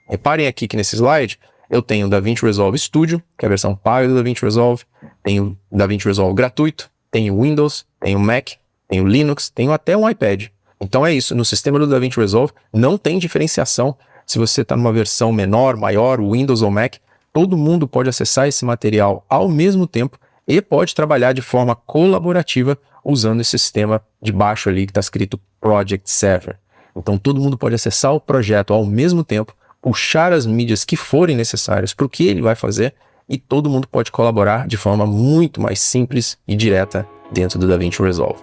Reparem aqui que nesse slide eu tenho o DaVinci Resolve Studio, que é a versão paga do DaVinci Resolve, tenho o DaVinci Resolve gratuito, tenho Windows, tenho Mac, tenho Linux, tenho até um iPad. Então é isso, no sistema do DaVinci Resolve não tem diferenciação se você está numa versão menor, maior, Windows ou Mac, todo mundo pode acessar esse material ao mesmo tempo e pode trabalhar de forma colaborativa usando esse sistema de baixo ali que está escrito Project Server. Então todo mundo pode acessar o projeto ao mesmo tempo, puxar as mídias que forem necessárias para o que ele vai fazer, e todo mundo pode colaborar de forma muito mais simples e direta dentro do DaVinci Resolve.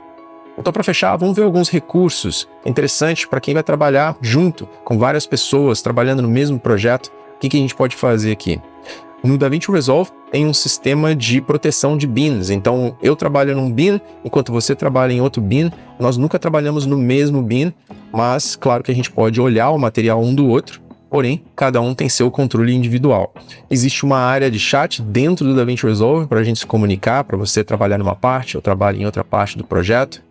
Então, para fechar, vamos ver alguns recursos interessantes para quem vai trabalhar junto com várias pessoas trabalhando no mesmo projeto. O que a gente pode fazer aqui? No DaVinci Resolve tem um sistema de proteção de bins. Então, eu trabalho num bin, enquanto você trabalha em outro bin. Nós nunca trabalhamos no mesmo bin, mas claro que a gente pode olhar o material um do outro. Porém, cada um tem seu controle individual. Existe uma área de chat dentro do DaVinci Resolve para a gente se comunicar, para você trabalhar numa parte, eu trabalho em outra parte do projeto.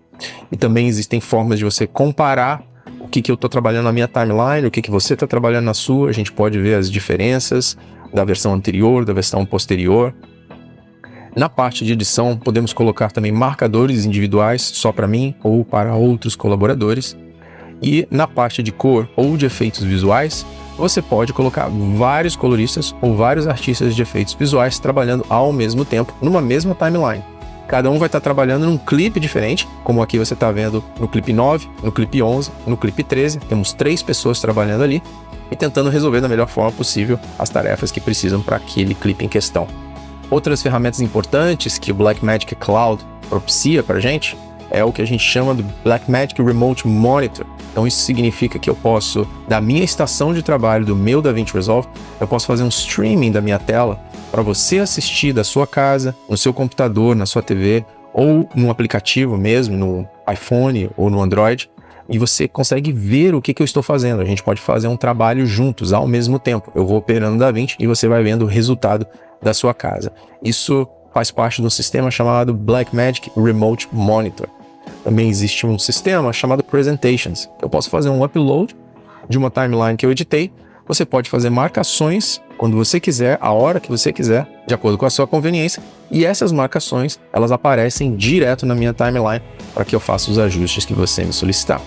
E também existem formas de você comparar o que eu estou trabalhando na minha timeline, o que você está trabalhando na sua. A gente pode ver as diferenças da versão anterior, da versão posterior. Na parte de edição, podemos colocar também marcadores individuais só para mim ou para outros colaboradores. E na parte de cor ou de efeitos visuais, você pode colocar vários coloristas ou vários artistas de efeitos visuais trabalhando ao mesmo tempo, numa mesma timeline. Cada um vai estar trabalhando num clipe diferente, como aqui você está vendo no clipe 9, no clipe 11, no clipe 13. Temos 3 pessoas trabalhando ali e tentando resolver da melhor forma possível as tarefas que precisam para aquele clipe em questão. Outras ferramentas importantes que o Blackmagic Cloud propicia para a gente é o que a gente chama do Blackmagic Remote Monitor. Então isso significa que eu posso, da minha estação de trabalho, do meu DaVinci Resolve, eu posso fazer um streaming da minha tela para você assistir da sua casa, no seu computador, na sua TV, ou num aplicativo mesmo, no iPhone ou no Android, e você consegue ver o que eu estou fazendo. A gente pode fazer um trabalho juntos ao mesmo tempo. Eu vou operando o DaVinci e você vai vendo o resultado da sua casa. Isso faz parte de um sistema chamado Blackmagic Remote Monitor. Também existe um sistema chamado Presentations. Eu posso fazer um upload de uma timeline que eu editei. Você pode fazer marcações quando você quiser, a hora que você quiser, de acordo com a sua conveniência. E essas marcações, elas aparecem direto na minha timeline para que eu faça os ajustes que você me solicitar.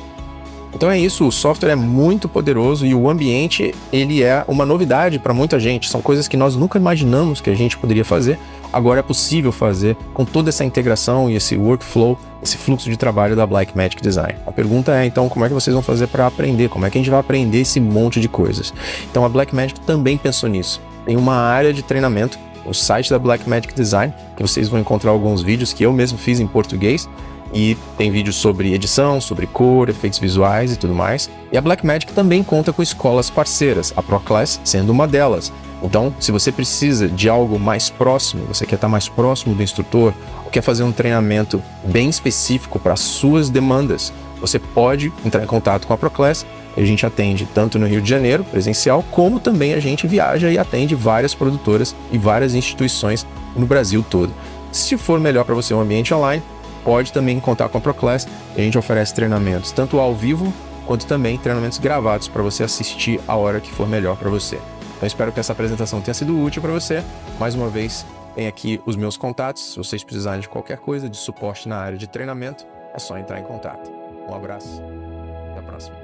Então é isso, o software é muito poderoso e o ambiente, ele é uma novidade para muita gente. São coisas que nós nunca imaginamos que a gente poderia fazer. Agora é possível fazer com toda essa integração e esse workflow, esse fluxo de trabalho da Blackmagic Design. A pergunta é, então, como é que vocês vão fazer para aprender? Como é que a gente vai aprender esse monte de coisas? Então a Blackmagic também pensou nisso. Tem uma área de treinamento no site da Blackmagic Design, que vocês vão encontrar alguns vídeos que eu mesmo fiz em português, e tem vídeos sobre edição, sobre cor, efeitos visuais e tudo mais. E a Blackmagic também conta com escolas parceiras, a ProClass sendo uma delas. Então, se você precisa de algo mais próximo, você quer estar mais próximo do instrutor, ou quer fazer um treinamento bem específico para as suas demandas, você pode entrar em contato com a ProClass. A gente atende tanto no Rio de Janeiro, presencial, como também a gente viaja e atende várias produtoras e várias instituições no Brasil todo. Se for melhor para você um ambiente online, pode também contar com a ProClass. A gente oferece treinamentos tanto ao vivo, quanto também treinamentos gravados para você assistir a hora que for melhor para você. Então espero que essa apresentação tenha sido útil para você. Mais uma vez, tem aqui os meus contatos. Se vocês precisarem de qualquer coisa, de suporte na área de treinamento, é só entrar em contato. Um abraço, até a próxima.